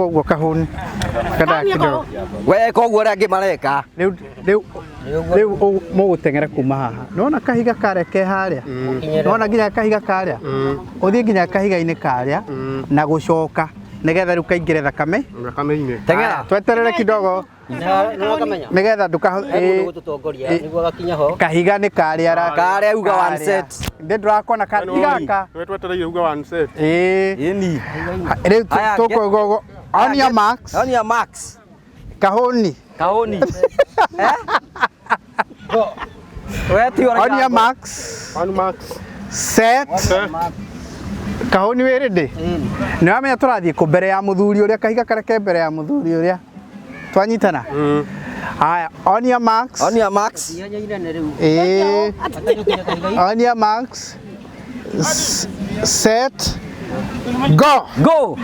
[SPEAKER 3] uguo kahuni kada kidogo
[SPEAKER 2] we koguo rangi mareka
[SPEAKER 3] riu mugutengera kuma haha nona kahiga kareke haria nona nginya kahiga karia uthie nginya kahiga-ini karia na gucoka nigetha riu kaingire thakame-ini
[SPEAKER 2] tengera
[SPEAKER 3] tweterere kidogo nigetha kahiga ni karia
[SPEAKER 2] uga one set
[SPEAKER 3] ndi ndrakona kahiga ka
[SPEAKER 5] twetereire uga one set
[SPEAKER 2] ini
[SPEAKER 3] riu tuko Onion Max kahuni Onion Max set kahuni wä rä ndä nä wamenya tå rathiä kå mbere ya må thuri å rä a kahiga kareke mbere ya må thuri å rä a twanyitana haya Onion Max Onion Max set go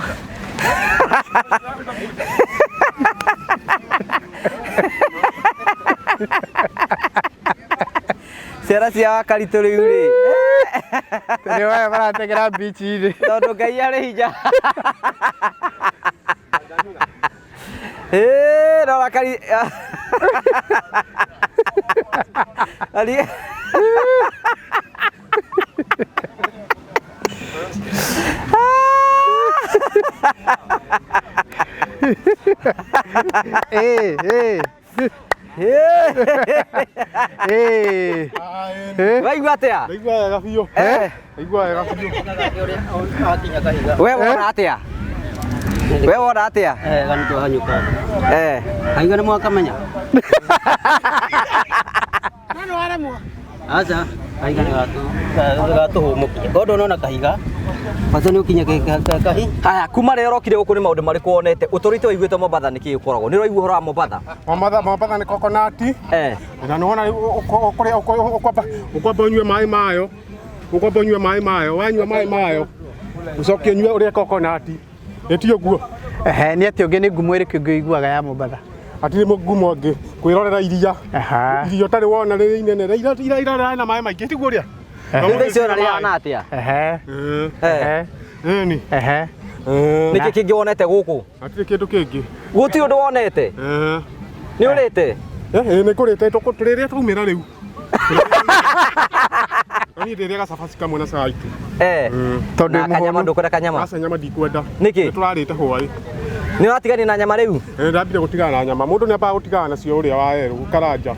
[SPEAKER 2] Sera cia karitå rä u rä
[SPEAKER 3] nä waya marategera bici-inä
[SPEAKER 2] tondå ngai arä hinya rora kari waigua atä a
[SPEAKER 5] Waigua wega biũ. Waigua wega biũ.
[SPEAKER 2] we wona atä a we wona atä a
[SPEAKER 4] ganitå hanyuka kahiga nä mwakamenya
[SPEAKER 7] Nano aremwo.
[SPEAKER 4] aca kahiga nä gatå hå må kinya kondo nona kahiga bata nä å kinya kahi
[SPEAKER 2] haya kuma rä rokire gå kå nä maå ndå marä kå wonete å tå rä te waiguä te Mombatha nä kä å koragwo nä roigua å horo wa Mombatha
[SPEAKER 5] Mombatha nĩ kokonati na nĩ wona ũkwamba ũnyue maĩ mayo wanyua maĩ mayo ũcoke ũnyue ũrĩa kokonati ĩti ũguo
[SPEAKER 3] nĩ atĩ ũngĩ nĩ ngumo ĩrĩkũ ũngĩ ũiguaga ya Mombatha
[SPEAKER 5] hatirĩ ngumo ĩngĩ kwĩrorera iria ũtarĩ wona rĩrĩ inene irarĩ na maĩ maingĩ tiguo ũrĩa
[SPEAKER 2] icio nä ana atä a nä kä kä ngä wonete gå kå
[SPEAKER 5] hatirĩ kĩndũ kĩngĩ
[SPEAKER 2] gå tirä å ndå wonete nä å rä te
[SPEAKER 5] Nĩ ngũrĩte tũrĩrĩa twaumĩra rĩu. Ni ndĩrĩa gacabaci kamwe na cai tu.
[SPEAKER 2] Tondũ kanyama ndũkwenda kanyama.
[SPEAKER 5] Aca nyama ndikwenda.
[SPEAKER 2] Nĩkĩ?
[SPEAKER 5] Tũrarĩte hwaĩ.
[SPEAKER 2] Nĩ watigania na nyama rĩu?
[SPEAKER 5] Ndambire gũtigana na nyama. Mũndũ nĩambaga gũtigana nacio ũrĩa wa erũ karanja.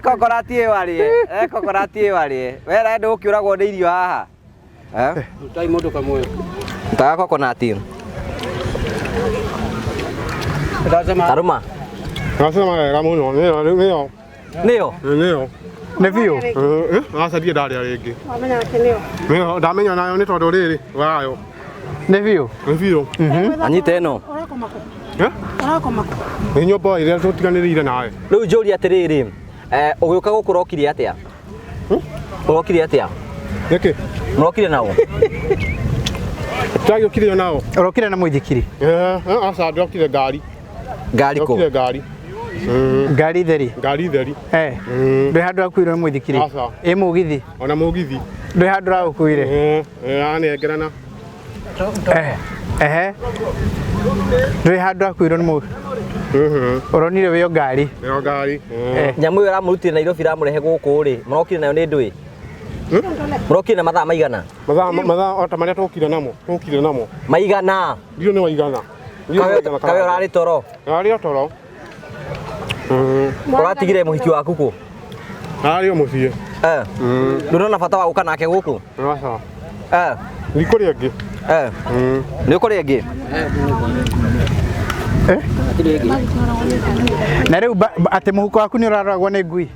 [SPEAKER 2] Kokorati warie. Wera ndũ ũkĩũragwo nĩ irio haha.
[SPEAKER 4] Tai mũndũ kamwe.
[SPEAKER 2] Taga kokonati. Taruma.
[SPEAKER 5] Nasema wega mũno. Nĩyo.
[SPEAKER 2] Nĩyo.
[SPEAKER 3] Nĩ biũ.
[SPEAKER 5] Aca ndiĩ ndarĩa rĩngĩ.
[SPEAKER 7] Wamenya atĩ nĩyo.
[SPEAKER 5] Nĩyo ndamenya nayo nĩ tondũ rĩrĩ wayo.
[SPEAKER 3] Nĩ biũ.
[SPEAKER 5] Nĩ biũ.
[SPEAKER 2] Anyita ĩno.
[SPEAKER 7] Ũrakoma kũ?
[SPEAKER 3] Ũrakoma
[SPEAKER 7] kũ?
[SPEAKER 5] Nĩ nyũmba ĩrĩa tũtiganĩrĩire nawe.
[SPEAKER 2] Rĩu njũria atĩrĩrĩ, ũgĩũka gũkũ ũrokire atĩa? Ũrokire atĩa?
[SPEAKER 5] Nĩkĩ?
[SPEAKER 2] Mũrokire nao?
[SPEAKER 5] Twagĩũkire nao.
[SPEAKER 3] Ũrokire na mũithikiri?
[SPEAKER 5] Aca ndokire ngari.
[SPEAKER 2] Ngari kũ?
[SPEAKER 5] Ndokire ngari.
[SPEAKER 3] Ngari theri?
[SPEAKER 5] Ngari theri.
[SPEAKER 3] Ndwĩ handũ akuire nĩ mũithikiri?
[SPEAKER 5] Aca.
[SPEAKER 3] Ĩ mũgithi?
[SPEAKER 5] Ona mũgithi.
[SPEAKER 3] Ndwĩ handũ ũraũkuire?
[SPEAKER 5] Anengerana.
[SPEAKER 3] Ndwĩ handũ akuirwo nĩ mũgithi? Ũronire wĩyo ngari?
[SPEAKER 5] Wĩyo ngari.
[SPEAKER 2] Nyamũ ĩyo ũramũrutire Nairobi ĩramũrehe gũkũ rĩ, mũrokire nayo nĩ ndũĩ? Mũrokire na mathaa maigana?
[SPEAKER 5] Mathaa ota marĩa tũkire namo.
[SPEAKER 2] Maigana?
[SPEAKER 5] Ndio nĩ maigana.
[SPEAKER 2] Kawe ũrarĩ toro?
[SPEAKER 5] Ararĩ o toro.
[SPEAKER 2] Ũratigire mũhiki waku kũ?
[SPEAKER 5] Ararĩ o mũciĩ.
[SPEAKER 2] Ndũrona bata wa gũka nake gũkũ?
[SPEAKER 5] Aca. Nĩ kũrĩa ngĩ.
[SPEAKER 2] Nĩ kũrĩa ngĩ?
[SPEAKER 3] Na rĩu atĩ mũhuko waku nĩ ũraroragwo nĩ ngui?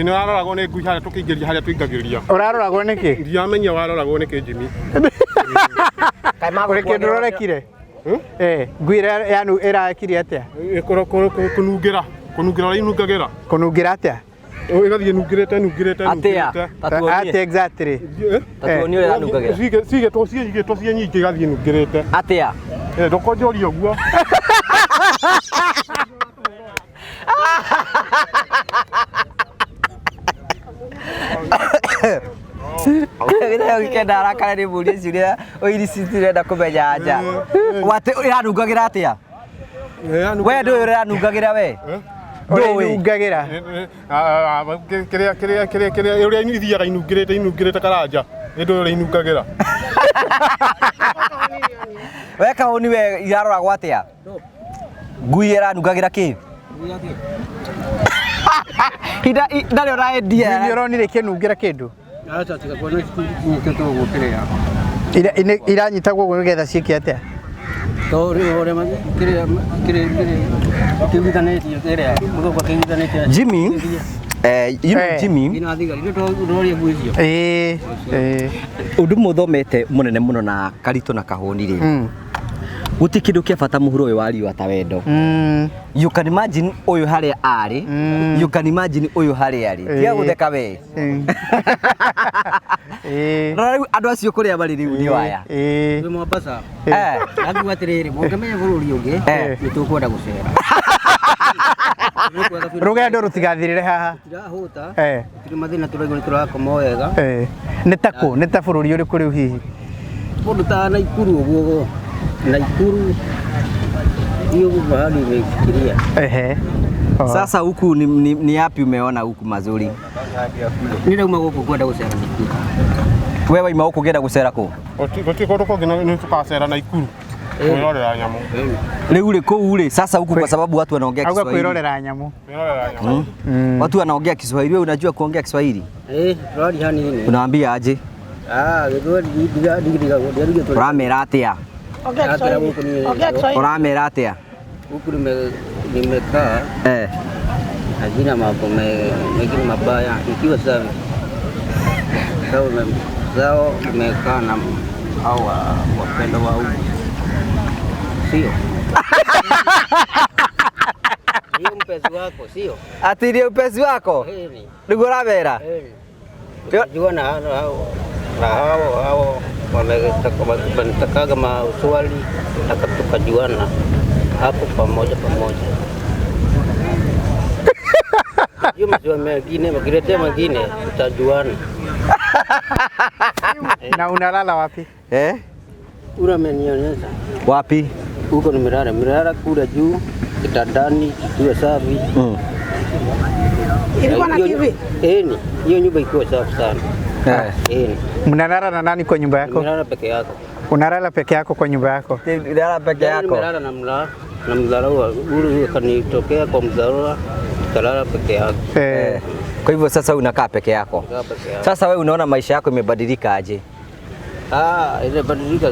[SPEAKER 5] Nĩ waroragwo nĩ ngui harĩa tũkĩingĩria harĩa tũingagĩria.
[SPEAKER 3] Ũraroragwo nĩkĩ?
[SPEAKER 5] Ndiamenya waroragwo nĩkĩ Jimmy.
[SPEAKER 3] Ũrĩ kĩndũ ũrorekire? Ngui ĩrakire atĩa?
[SPEAKER 5] Kũnungĩra ũrĩa inungagĩra.
[SPEAKER 3] Kũnungĩra atĩa?
[SPEAKER 5] Ĩgathiĩ nungĩrĩte.
[SPEAKER 2] Atĩa?
[SPEAKER 3] Atĩa exactly?
[SPEAKER 2] Tatuonie ũrĩa yanungagĩra.
[SPEAKER 5] Cigĩtwo ciĩ nyingĩ igathiĩ nungĩrĩte.
[SPEAKER 2] Atĩa?
[SPEAKER 5] Ndũkonjoria ũguo.
[SPEAKER 2] Gĩteo gĩkenda arakare nĩ mũria ciũria ũirisi tirenda kũmenya nja. Ĩranungagĩra atĩa? We ndũĩ ũrĩa yanungagĩra we?
[SPEAKER 3] Nungagĩra?
[SPEAKER 5] Kĩrĩa ũrĩa ithiaga inungĩrĩte karanja. Nĩ ndũĩ ũrĩa inungagĩra.
[SPEAKER 2] We kaũni we iraroragwo atĩa? Ngui ĩranungagĩra kĩ? Ndarĩ ũraendia.
[SPEAKER 3] Nĩ ũronire kĩnungĩra kĩndũ?
[SPEAKER 4] Acha tikakuona kitu gũkĩrĩa.
[SPEAKER 3] Iranyitagwo ũguo nĩgetha ciĩke atĩa?
[SPEAKER 2] Jimmy, Jimmy, ũndũ mũthomete mũnene mũno na Karitũ na Kahũni rĩ. Guti kindu kia bata muhuro uyu wa riwa ta wendo. You can imagine uyu haria ari. You can imagine uyu haria ari. Tia gutheka we. Rĩu andũ acio kũrĩa bari riu ni waya.
[SPEAKER 4] Tũ Mombasa. Agua atiriri mũngemenya bũrũri ũngĩ nĩ tũkwenda gũcera.
[SPEAKER 3] Rũgendo rũtigathirire haha.
[SPEAKER 4] Tirahuta. Tũtirĩ mathĩna tũraigua nĩ tũrakoma wega.
[SPEAKER 3] Nĩ ta kũ? Nĩ ta bũrũri ũrĩkũ rĩu hihi?
[SPEAKER 4] Kũndũ ta Naikuru ũguo. Naikuru hiyo mahali nimefikiria.
[SPEAKER 2] Sasa huku ni yapi umeona huku mazuri?
[SPEAKER 4] Ninauma huku kwenda gũcera Naikuru.
[SPEAKER 2] Wewe ima huku kwenda gũcera kũ?
[SPEAKER 5] Gũtirĩ kũndũ kũngĩ nĩ tũkacera Naikuru. Kwĩrorera nyamũ.
[SPEAKER 2] Rĩu rĩ kũu rĩ sasa huku kwa sababu watu wanaongea Kiswahili.
[SPEAKER 3] Kwĩrorera nyamũ.
[SPEAKER 2] Watu wanaongea Kiswahili. Wewe unajua kuongea Kiswahili?
[SPEAKER 4] Rodi hanini.
[SPEAKER 2] Unaambia aje?
[SPEAKER 4] Gĩthweri ndiga.
[SPEAKER 2] Uramera atĩa? Uramera atĩa?
[SPEAKER 4] Huku nimekaa hazina mambo mengine mabaya ikiwa safi. Zao nimekaa na hao wapendo wa huku. Sio? Hiyo mpenzi wako sio?
[SPEAKER 2] Ati ndio mpenzi wako? Ndio uramera?
[SPEAKER 4] Unajua na hao wametaka maswali tukajuana hapo pamoja. Hiyo maswali mengine makiletea mengine tutajuana.
[SPEAKER 3] Na unalala wapi?
[SPEAKER 4] Unamenionyesha
[SPEAKER 2] Wapi?
[SPEAKER 4] huko nimelala kule juu kitandani kikiwa safi.
[SPEAKER 7] Ilikuwa na TV?
[SPEAKER 4] Hiyo nyumba ilikuwa safi sana.
[SPEAKER 3] Mnalala na nani kwa nyumba yako?
[SPEAKER 4] Nimelala peke yako.
[SPEAKER 3] Unalala peke yako kwa nyumba yako?
[SPEAKER 2] Unalala peke yako?
[SPEAKER 4] Nimelala na mzarua. Ule kanitokea kwa mzarua, kalala peke yako.
[SPEAKER 2] Kwa hivyo sasa unakaa peke yako. Sasa wewe unaona maisha yako imebadilika aje?
[SPEAKER 4] Ile badilika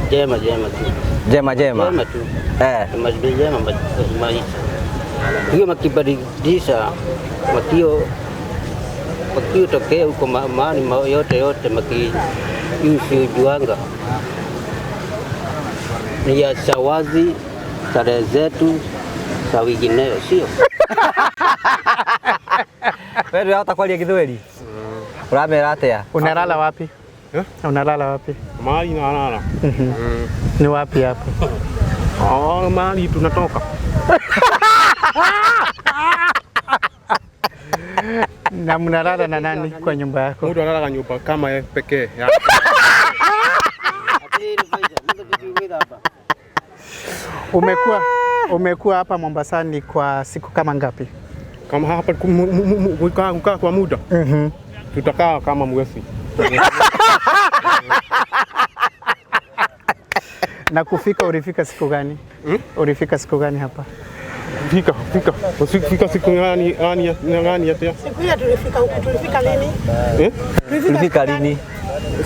[SPEAKER 4] jema tu.
[SPEAKER 2] Jema tu.
[SPEAKER 4] Jema maisha. Hiyo makibadilisha makio tokea huko maani yote juanga ni ya shawazi tarehe zetu za wingineyo, sio?
[SPEAKER 2] Wewe hata kwalia Githweri? Uramera atia?
[SPEAKER 3] Unalala wapi? Unalala wapi?
[SPEAKER 5] Mahali nalala.
[SPEAKER 3] Ni wapi hapo?
[SPEAKER 5] Mahali tunatoka.
[SPEAKER 3] Na mnalala na nani kwa nyumba yako?
[SPEAKER 5] Mtu analala nyumba kama yeye pekee.
[SPEAKER 3] Umekuwa hapa Mombasani kwa siku kama ngapi?
[SPEAKER 5] Kama hapa kukaa kwa muda. Tutakaa kama mwezi.
[SPEAKER 3] Na kufika ulifika siku gani? Ulifika siku gani hapa?
[SPEAKER 5] Fika siku gani atia?
[SPEAKER 7] Siku hiyo tulifika huko, tulifika lini?
[SPEAKER 2] Tulifika lini?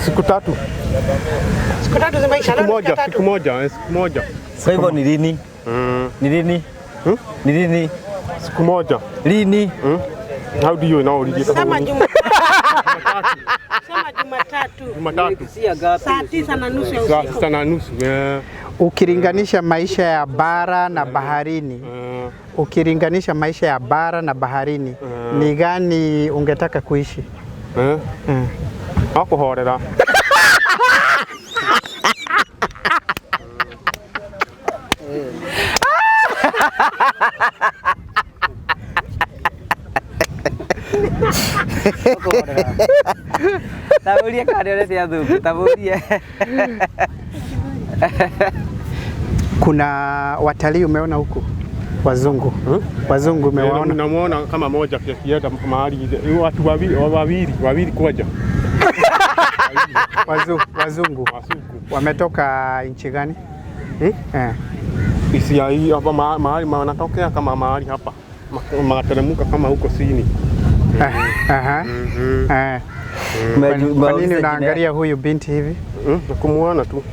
[SPEAKER 5] Siku 3.
[SPEAKER 7] Siku 3 zimeisha.
[SPEAKER 5] Siku moja.
[SPEAKER 2] Kwa hivyo ni lini? Ni lini? Ni lini?
[SPEAKER 5] Siku moja.
[SPEAKER 2] Lini?
[SPEAKER 5] How do you know?
[SPEAKER 7] Sema Jumatatu. Saa 9:30 ya usiku.
[SPEAKER 5] Saa 9:30.
[SPEAKER 3] Ukilinganisha maisha ya bara na baharini, ni gani ungetaka kuishi?
[SPEAKER 5] Akuhorera.
[SPEAKER 2] Taburia kadiolete ya dhuku, taburia.
[SPEAKER 3] Kuna watalii umeona huku? Wazungu. Wazungu umewaona?
[SPEAKER 5] Namuona kama moja kienda mahali watu wawili kwaja.
[SPEAKER 3] Wazungu. Wametoka nchi gani?
[SPEAKER 5] Isia hii hapa mahali wanatokea kama mahali hapa. Makateremka kama huko Sini.
[SPEAKER 3] Kwa nini unaangalia huyu binti hivi?
[SPEAKER 5] Kumuona tu.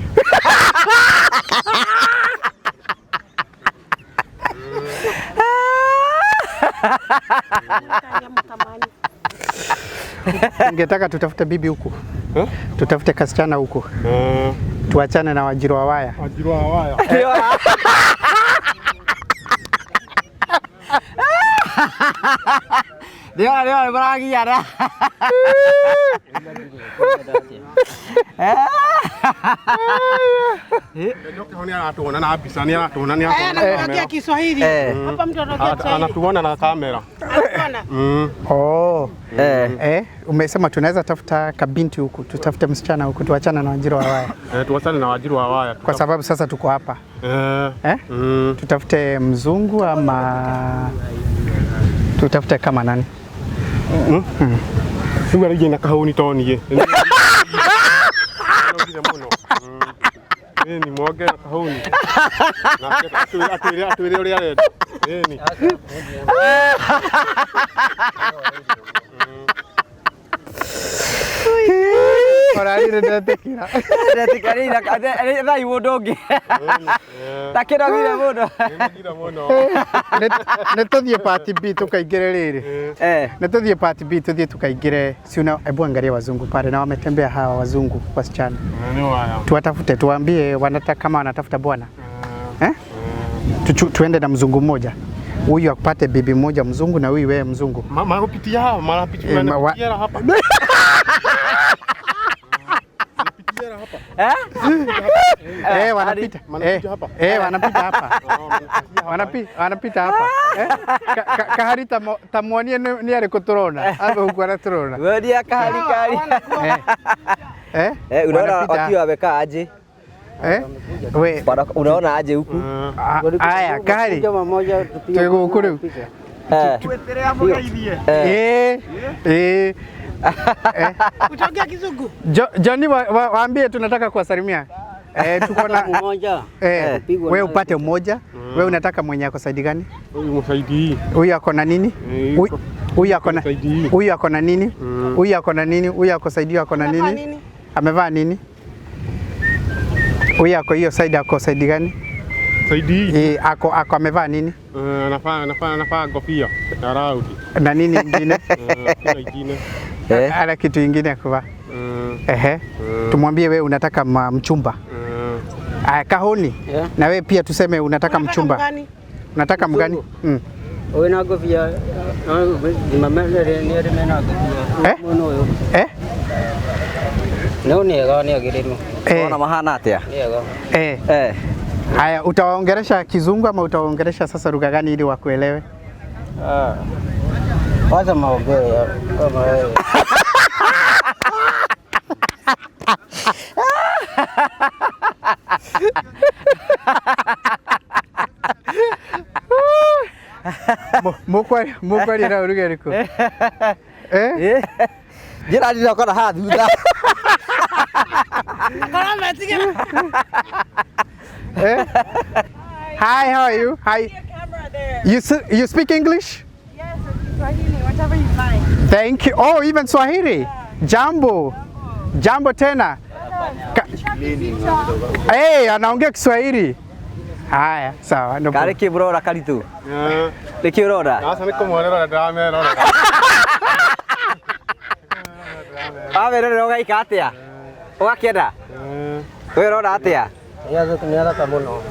[SPEAKER 3] Ungetaka tutafute bibi huku? Tutafute kasichana huku? Tuachane na Wajirwa Waya.
[SPEAKER 5] Wajirwa Waya.
[SPEAKER 2] Ndio baragia da.
[SPEAKER 7] Anaongea Kiswahili. Hapa mtu anaongea Kiswahili.
[SPEAKER 5] Anatuona na kamera.
[SPEAKER 3] Umesema tunaweza tafuta kabinti huku, tutafute msichana huku, tuachane na Wajirwa Waya.
[SPEAKER 5] Tuachane na Wajirwa Waya.
[SPEAKER 3] Kwa sababu sasa tuko hapa. Tutafute mzungu ama tutafute kama nani?
[SPEAKER 5] Sio rigi na kahuni tonie. Ni mwoge na kahuni. Na atuire ule ale. Ni.
[SPEAKER 3] Oralire ndatekira.
[SPEAKER 2] Ndatekarira kada dai wodonge. Takira vile mono.
[SPEAKER 3] Netothie party B tukaingire riri. Netothie party B tuthie tukaingire. Siuna ebu angalia wazungu pale na wametembea hawa wazungu wasichana. Tuwatafute tuambie wanataka kama wanatafuta bwana. Tuende na mzungu mmoja. Huyu akupate bibi mmoja mzungu na huyu wewe mzungu.
[SPEAKER 5] Mama kupitia hapa, mara pitia hapa.
[SPEAKER 3] Wanapita. Wanapita hapa. Wanapita hapa. Kahari tamuonie ni ari kuturona. Hapo huko anaturona.
[SPEAKER 2] Wewe kahari. Unaona wakiwa wamekaa aje?
[SPEAKER 3] We
[SPEAKER 2] Unaona aje huku?
[SPEAKER 3] haya kari
[SPEAKER 4] Jamaa mmoja
[SPEAKER 3] twego kuru
[SPEAKER 7] Utaongea Kizungu?
[SPEAKER 3] Johnny waambie tunataka kuwasalimia. Tuko na
[SPEAKER 4] mmoja.
[SPEAKER 3] Wewe upate mmoja. Wewe unataka mwenye ako side gani?
[SPEAKER 5] Huyu msaidii.
[SPEAKER 3] Huyu ako na nini? Huyu ako na huyu ako na nini? Huyu ako na nini? Huyu ako side ako na nini? Amevaa nini? Huyu ako hiyo side ako side gani?
[SPEAKER 5] Saidii.
[SPEAKER 3] Ako amevaa nini?
[SPEAKER 5] Anafaa kofia na raudi.
[SPEAKER 3] Na nini ingine?
[SPEAKER 5] Kila ingine.
[SPEAKER 3] Ala kitu ingine kuvaa. Tumwambie wewe unataka mchumba. Kahoni. Na wewe pia tuseme unataka mchumba. Unataka mgani?
[SPEAKER 4] Wewe na kofia. Mamele ni ari mena kofia. Muno. Leo ni gani agiriru?
[SPEAKER 2] Ona mahana atia?
[SPEAKER 4] Yego.
[SPEAKER 3] Haya, utawaongelesha Kizungu ama utawaongelesha sasa lugha gani ili wakuelewe?
[SPEAKER 4] Wacha maongeo kama wewe.
[SPEAKER 3] Mukwari na lugha riko.
[SPEAKER 2] Jira ndira kona ha thutha.
[SPEAKER 3] Hi, how are you? Hi. You speak English?
[SPEAKER 9] Yes, Swahili, whatever you like.
[SPEAKER 3] Thank you. Oh, even Swahili. Jambo. Jambo tena. Anaongea Kiswahili. Haya, sawa.
[SPEAKER 2] Kale kibrora kalitu. Likirora.
[SPEAKER 5] Sasa niko mwanero drama rora.
[SPEAKER 2] Ave rora ikatia. Wakenda. Wewe rora atia.
[SPEAKER 4] Yazo tunyala kamuno.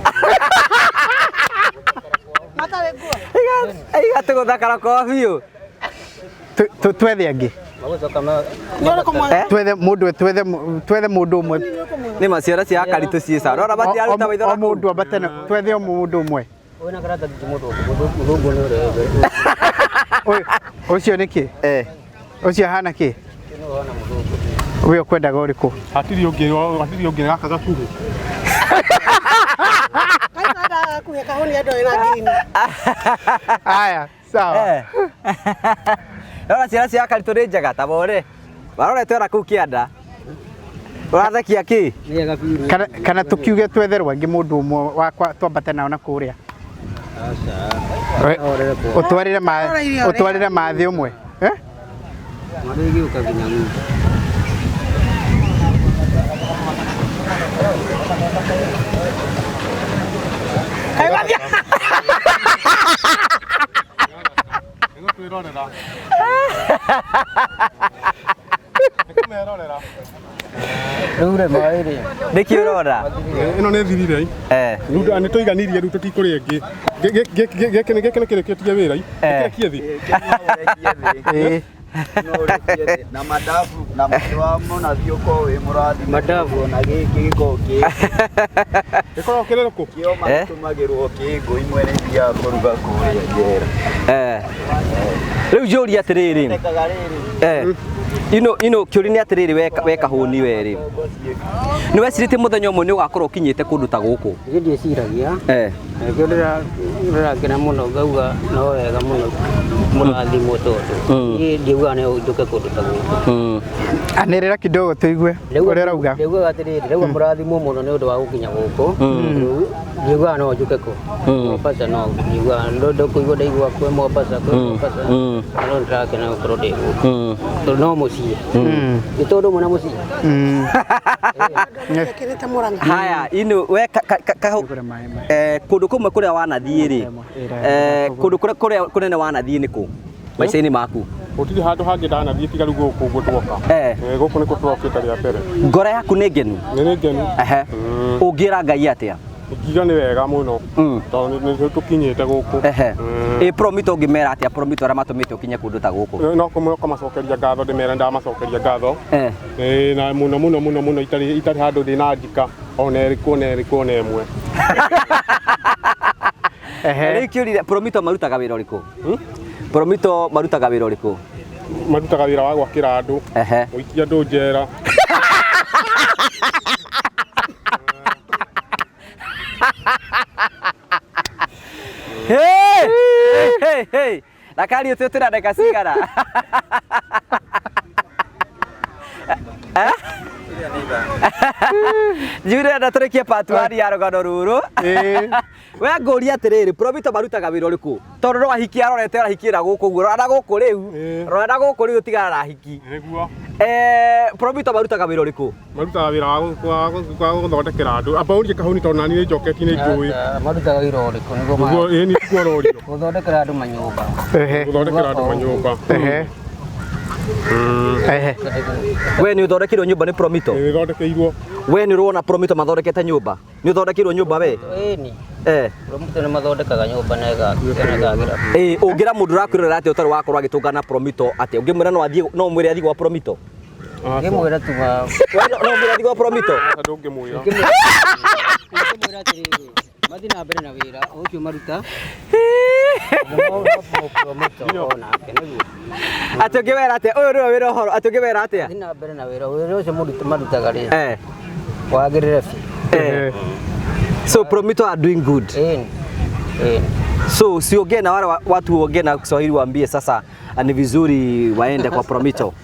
[SPEAKER 7] Matare guo.
[SPEAKER 2] Ai atugo thakara ko hiyo.
[SPEAKER 3] Twethe angi.
[SPEAKER 4] Maguzo kama
[SPEAKER 7] Nyora komwe.
[SPEAKER 3] Twethe mundu umwe.
[SPEAKER 2] Ni maciara cia karitu ciisa. Rora bati aruta waithora.
[SPEAKER 3] Mundu abatene twethe mundu umwe.
[SPEAKER 4] Ona karata kimoto mudogo no re.
[SPEAKER 3] Ucio niki? Ucio hana ki?
[SPEAKER 4] Ona mudogo.
[SPEAKER 3] Wewe kwendaga uriku?
[SPEAKER 5] Hatiri ungi gaka gakuru.
[SPEAKER 7] Kaita kuya kahoni ado ina gini.
[SPEAKER 3] Haya, sawa.
[SPEAKER 2] Rora ciara cia karitu ri njega tabore. Barore twera ku kianda. Urathakia ki?
[SPEAKER 4] Ni gabiru.
[SPEAKER 3] Kana tukiuge twetherwa ngi mundu umwe wakwa twambate nao na kuria. Utwarire mathi umwe.
[SPEAKER 4] Marigi ukaginya mundu.
[SPEAKER 7] Kaiwadia.
[SPEAKER 5] Ngo twirorera.
[SPEAKER 4] Rure mairi.
[SPEAKER 2] Nikiurora.
[SPEAKER 5] Ino ne thirire ai. Ruda ani toiganirie ru tutikuri angi. Geke kireketie wira ai. Kirekie thi.
[SPEAKER 8] Na madafu na mwamo na thioko we murathi
[SPEAKER 4] Madafu
[SPEAKER 8] na giki gikoki
[SPEAKER 5] Ikoro kirereko.
[SPEAKER 8] kio matumagirwo kingo imwe ni bia kuruga kuria njera.
[SPEAKER 2] Riu njuri atiriri. Ino kiuri ni atiriri weka huni weri. Ni wecirite muthenya umwe ni ugakorwo ukinyite kundu ta guku.
[SPEAKER 4] Gidi ciragia. Ndira kena muno gauga no wega muno. Murathi mutoto. Ndiuga ne ujuke kundu ta guku.
[SPEAKER 3] Anirira kidogo tuigue. Uria rauga.
[SPEAKER 4] Ndiuga atiriri, rauga murathi muno ni undu wa gukinya guku. Ndiuga no ujuke ku. Mopasa no ndiuga ndo kuigua ndaigua kwe Mopasa kwe Mopasa. No ndira kena ukorwo ndi guku. No muci. Gitondo mwana muci.
[SPEAKER 7] Kirete Murang'a.
[SPEAKER 2] Haya ino we kundu kumwe kuria wanathie ri kundu kuria kunene wanathie ni ku maica-ini maku
[SPEAKER 5] Utiri handu hangi ndanathie tiga riu guku gutwoka. Guku niko twokite ria mbere.
[SPEAKER 2] Ngoro yaku ni ngenu?
[SPEAKER 5] Ni ngenu.
[SPEAKER 2] Ungira Ngai atia?
[SPEAKER 5] Ngiga ni wega muno. Tondu ni tukinyite guku.
[SPEAKER 2] Promito ngimera atia promito ara matumite ukinye kundu ta guku?
[SPEAKER 5] No kamacokeria ngatho ndimera ndamacokeria ngatho. Na muno itari handu thina njika ona eriku na emwe.
[SPEAKER 2] Rikiurire promito marutaga wira uriku? Promito marutaga wira uriku?
[SPEAKER 5] Marutaga wira wa gwakira andu. Guikia andu njera.
[SPEAKER 2] Hey. Nakari ututira ndeka cigara. Jure na turekia patuari ya rogano ruru. We ngoria atiriri Promito marutaga wira uriku tondu no ahiki arorete arahikira guku guo rada guku riu rada guku riu tigara na hiki
[SPEAKER 5] niguo
[SPEAKER 2] Promito marutaga wira uriku
[SPEAKER 5] marutaga wira wa guthondekera andu ambaurie kahuni tondu nani njoketi ni njui
[SPEAKER 4] marutaga wira uriku niguo
[SPEAKER 5] ni kuororio
[SPEAKER 4] guthondekera andu manyumba
[SPEAKER 5] guthondekera andu manyumba
[SPEAKER 2] we ni uthondekirwo nyumba ni Promito
[SPEAKER 5] ni thondekeirwo
[SPEAKER 2] we ni ruona Promito mathondekete nyumba ni uthondekirwo nyumba we
[SPEAKER 4] ni Promito ni mathondekaga nyumba na ĩgagira
[SPEAKER 2] ungira mundu rakwirira ati utari wakorwo agitungana Promito ati ungimwira no athie no mwire athie gwa Promito
[SPEAKER 4] ngimwira tu
[SPEAKER 2] no mwire athie gwa Promito
[SPEAKER 5] ndungimwira
[SPEAKER 4] ngimwira ati mathi na mbere na wira ucio maruta
[SPEAKER 2] ati ungimwira ati uyu ni wira horo ati ungimwira ati
[SPEAKER 4] mathi na mbere na wira ucio marutaga ri wagirire fi
[SPEAKER 2] so Promito are doing good so siongee na wale watu waongee na Kiswahili waambie sasa ni vizuri waende kwa Promito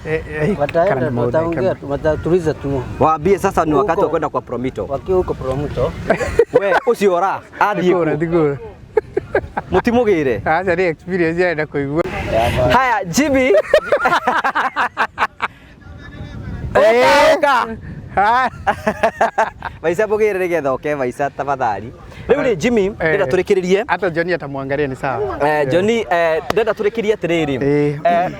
[SPEAKER 4] wataongea watatuliza tu
[SPEAKER 2] waambie sasa ni wakati wa kwenda kwa Promito
[SPEAKER 4] wakiwa huko Promito
[SPEAKER 2] we uciora
[SPEAKER 3] athie
[SPEAKER 2] mutimugire
[SPEAKER 3] acha ni experience yaenda kuigua
[SPEAKER 2] haya Jimmy oka Vaisa bugire rigetha oke Vaisa tafadhali riu ni Jimmy ndenda turikiririe
[SPEAKER 3] hata Johnny atamwangalia ni sawa
[SPEAKER 2] Johnny ndenda turikirie atiriri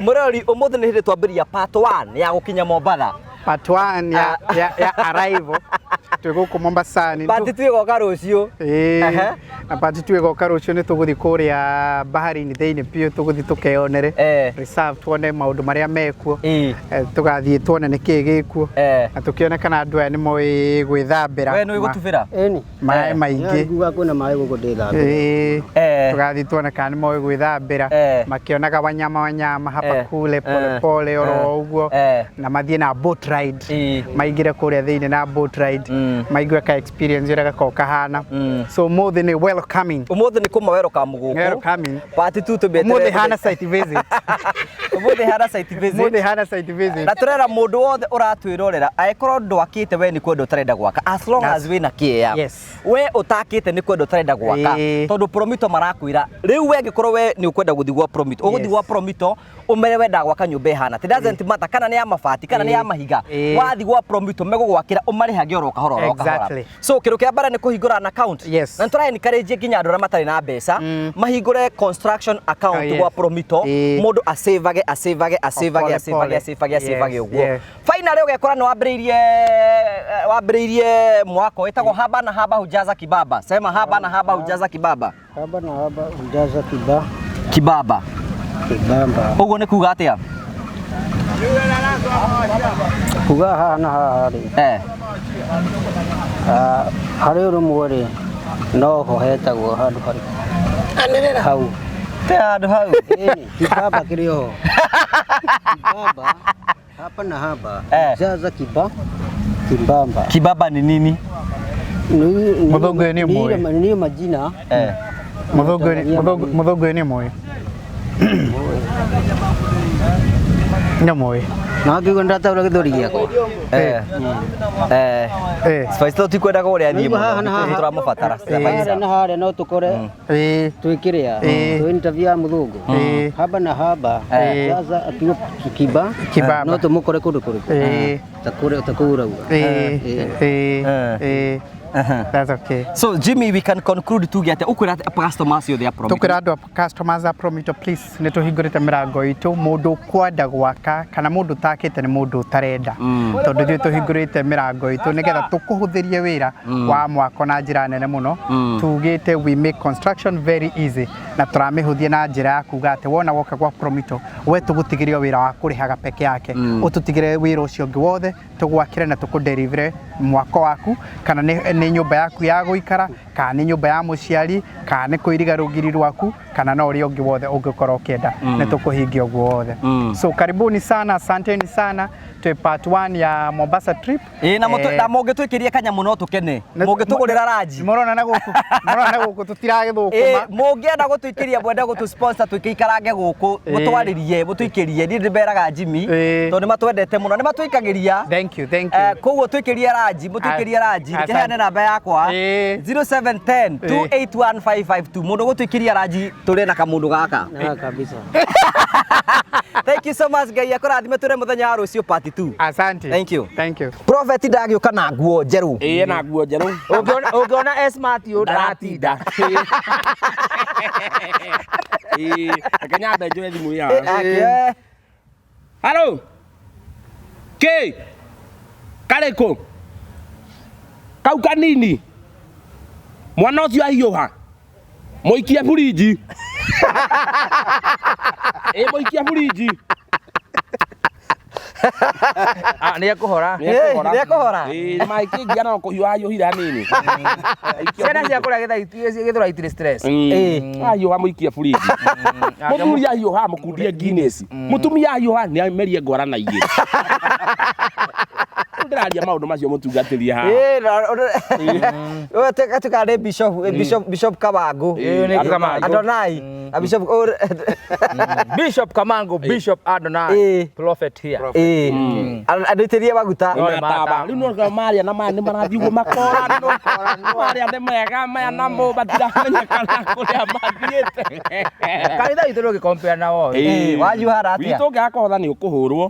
[SPEAKER 2] murori umuthi ni hindi twambiria part 1 ya gukinya Mombatha
[SPEAKER 3] part 1 ya arrival twiguku Mombasa ni
[SPEAKER 2] part 2 igoka rucio
[SPEAKER 3] na part 2 igoka rucio ni tuguthi kuria bahari ni theini pio tuguthi tukeonere reserve tuone maundu maria mekuo tugathie tuone ni kigikuo na tukiona kana andu aya ni moi gwithambira
[SPEAKER 2] we no igutubira
[SPEAKER 4] ni
[SPEAKER 3] mai maingi
[SPEAKER 4] nguga kuna mai guku ndithambira
[SPEAKER 3] tugathie tuone kana ni moi gwithambira makionaga wanyama hapa kule pole oro uguo na mathie na boat ride maingire kuria theini na boat ride maigwe ka experience ira gako kahana so more than welcoming
[SPEAKER 2] umuthi ni kuma welcome guku
[SPEAKER 3] welcoming
[SPEAKER 2] part 2 tubetere
[SPEAKER 3] umuthi hana site visit
[SPEAKER 2] umuthi hana site visit
[SPEAKER 3] umuthi hana site visit
[SPEAKER 2] na turera mundu wothe uratwirorera aikorwo ndwakite we ni kwenda utarenda gwaka as long as we na kia we utakite ni kwenda utarenda gwaka tondu Promito marakwira riu we ngikorwo we ni ukwenda guthigwa Promito uguthigwa Promito umere wenda gwaka nyumba hana it doesn't matter kana ni ya mabati kana ni ya mahiga wathigwa Promito megugwakira umarihage oro kahora so kiru kia bara ni kuhingura an account na try encourage nginya andu matari na mbeca mahingure construction account gwa Promito mundu asavage uguo finally ugekora ni wambiriirie mwako wetagwo haba na haba hujaza kibaba sema haba na haba hujaza kibaba
[SPEAKER 4] hujaza
[SPEAKER 2] kibaba uguo ni kuga atia
[SPEAKER 4] kuga hana hari hari rumuri no ho hetagwo handu hari hau
[SPEAKER 2] te handu hau
[SPEAKER 4] kibaba kirio kibaba hapa na hapa jaza
[SPEAKER 2] kibaba ni nini
[SPEAKER 3] mudongo ni moyo
[SPEAKER 4] ni majina
[SPEAKER 3] mudongo ni moyo na moyo
[SPEAKER 4] na ngigwenda taura githuri giako
[SPEAKER 2] spice to kwenda kuria ni mo turamubatara
[SPEAKER 4] na hare no tukore twikiria tu interview ya muthungu haba na haba jaza atigo kibaba no tumukore kundu takura
[SPEAKER 3] that's okay
[SPEAKER 2] so Jimmy we can conclude tugiate ukwira customers yo they are Promito
[SPEAKER 3] tukwira andu customers are Promito please ni tuhingurite mirango itu mundu kwenda gwaka kana mundu takite ni mundu tarenda tondu thio tuhingurite mirango itu nigetha tukuhuthirie wira wa mwako na njira nene muno tugite we make construction very easy na turamihuthie na njira ya kuga ati wona woka gwa Promito we tugutigirio wira wa kurihaga peke yake ututigire wira ucio ngi wothe tugwakire na tukudeliver mwako waku kana ni nĩ nyũmba yaku ya gũikara kana nĩ nyũmba ya mũciari kana nĩ kũiriga rũgiri rwaku kana no ũrĩa ũngĩ wothe ũngĩkorwo ũkĩenda nĩ tũkũhingia ũguo wothe. So karibuni sana, asanteni sana to part 1 ya Mombasa trip.
[SPEAKER 2] Na mũngĩtwĩkĩria kanyamu no tũkene, mũngĩtũgũrĩra ranji.
[SPEAKER 3] Mũrona na gũkũ tũtiragĩthũkũma.
[SPEAKER 2] Mũngĩenda gũtwĩkĩria mwenda gũtũ sponsor twĩkĩikarange gũkũ mũtwarĩrie mũtwĩkĩrie niĩ ndĩmberaga Jimmy tondũ nĩ matwendete mũno, nĩ matwĩkagĩria.
[SPEAKER 3] Thank you.
[SPEAKER 2] Koguo twĩkĩrie ranji, mũtwĩkĩrie ranji, heane namba yakwa 0710 281 mũndũ gũtwĩkĩria ranji tũrĩ na kamũndũ gaka.
[SPEAKER 4] Kabisa.
[SPEAKER 2] Thank you so much Ngai akũrathime tũre mũthenya wa rũciũ part 2.
[SPEAKER 3] Asante.
[SPEAKER 2] Thank you.
[SPEAKER 3] Thank you.
[SPEAKER 2] Prophet ndagĩũka na nguo njerũ.
[SPEAKER 6] Na nguo njerũ.
[SPEAKER 4] Ũngĩona smart yo ndaratinda.
[SPEAKER 6] Kenya ndenjoe thimũ ya. Halo. Ke. Kareko. Kau kanini. Mwana ũcio ahiũha. Mũikie burinji. Mũikie burinji.
[SPEAKER 4] Nĩ ekũhora.
[SPEAKER 6] Mai kĩngĩ no kũhiũha hiũhire hanini.
[SPEAKER 4] Ciana ciakũrĩa gĩthũra itirĩ stress.
[SPEAKER 6] Ahiũha mũikie burinji. Mũthuri ahiũha mũkundie Guinness. Mũtumia ahiũha nĩ amerie ngwara na igĩrĩ. Ndĩraria maũndũ macio mũtungatĩrie haha.
[SPEAKER 2] Tukare Bishop Kamango. Adonai.
[SPEAKER 4] Bishop Kamango, Bishop Adonai. Prophet here.
[SPEAKER 2] Andĩtĩrie maguta.
[SPEAKER 6] Rĩu no maria na maya nĩ marathiĩ ũguo makora. Maria nĩ mega maya na mo matiramenyekana kũrĩa mathiĩte.
[SPEAKER 4] Kanitha witũ ndũngĩcompare nao.
[SPEAKER 2] Wanjuhara atĩa?
[SPEAKER 6] Witũ ũngĩakotha nĩ ũkũhũrwo.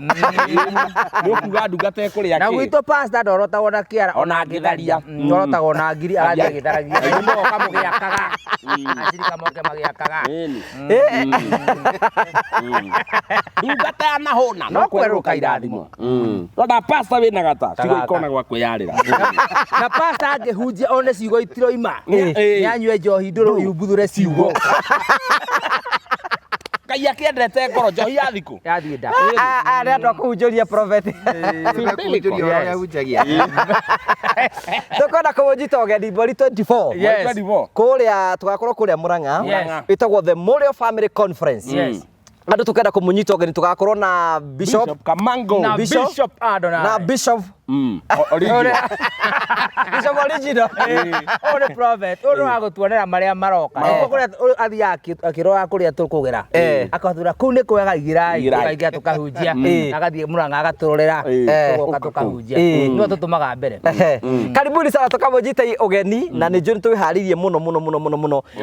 [SPEAKER 6] Nĩ ũkuga ndungata ĩkũrĩa kĩ.
[SPEAKER 4] Na gwitũ pastor ndorotagwo na kĩara ona ngĩtharia. Ndorotagwo na ngiri agathiĩ agĩtharagia. Nĩ moka mũgĩakaga. Acirika moke magĩakaga.
[SPEAKER 6] Ndungata ya nahũna no kwerũka irathimo. Ronda pastor wĩna gata ciugo ikona gwa kwĩyarĩra.
[SPEAKER 4] Na pastor angĩhunjia one ciugo itiroima. Nĩ anyue njohi ndũrũ yumbuthũre ciugo.
[SPEAKER 6] Ngai akĩendete ngoro njohi ya thikũ.
[SPEAKER 4] Yathiĩ nda.
[SPEAKER 2] Arĩa andũ akũhunjĩria prophet. Tũkwenda kũmũnyita ũgeni mweri 24. Kũrĩa tũgakorwo kũrĩa Mũrang'a. Ĩtagwo The Morio Family Conference. Andũ tũkenda kũmũnyita ũgeni tũgakorwo na Bishop
[SPEAKER 6] Kamango.
[SPEAKER 4] Na Bishop Adonai.
[SPEAKER 2] Na Bishop Bishop original.
[SPEAKER 4] Ore prophet. Ore agũtuonera marĩa maroka. Kũrĩa athiaga akĩroa kũrĩa tũkũgera. Akathura kũu nĩ kwega igirai. Akaingĩa tũkahunjia. Agathiĩ Mũrang'a agatũrorera. Tũgoka tũkahunjia. Nĩo tũtũmaga mbere.
[SPEAKER 2] Karibuni sana tũkamũnyita ũgeni na nĩ njũĩ nĩtwĩharĩirie mũno.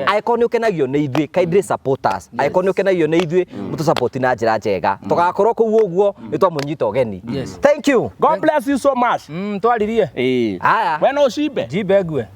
[SPEAKER 2] Angĩkorwo nĩ ũkenagio nĩ ithuĩ, kindly support us. Angĩkorwo nĩ ũkenagio nĩ ithuĩ, mũtũ support na njĩra njega. Tũgakorwo kũu ũguo nĩtwamũnyita ũgeni. Thank you.
[SPEAKER 6] God bless you so much.
[SPEAKER 4] Twaririe.
[SPEAKER 6] Haya. Wena ucibe.
[SPEAKER 4] Jibe ngue.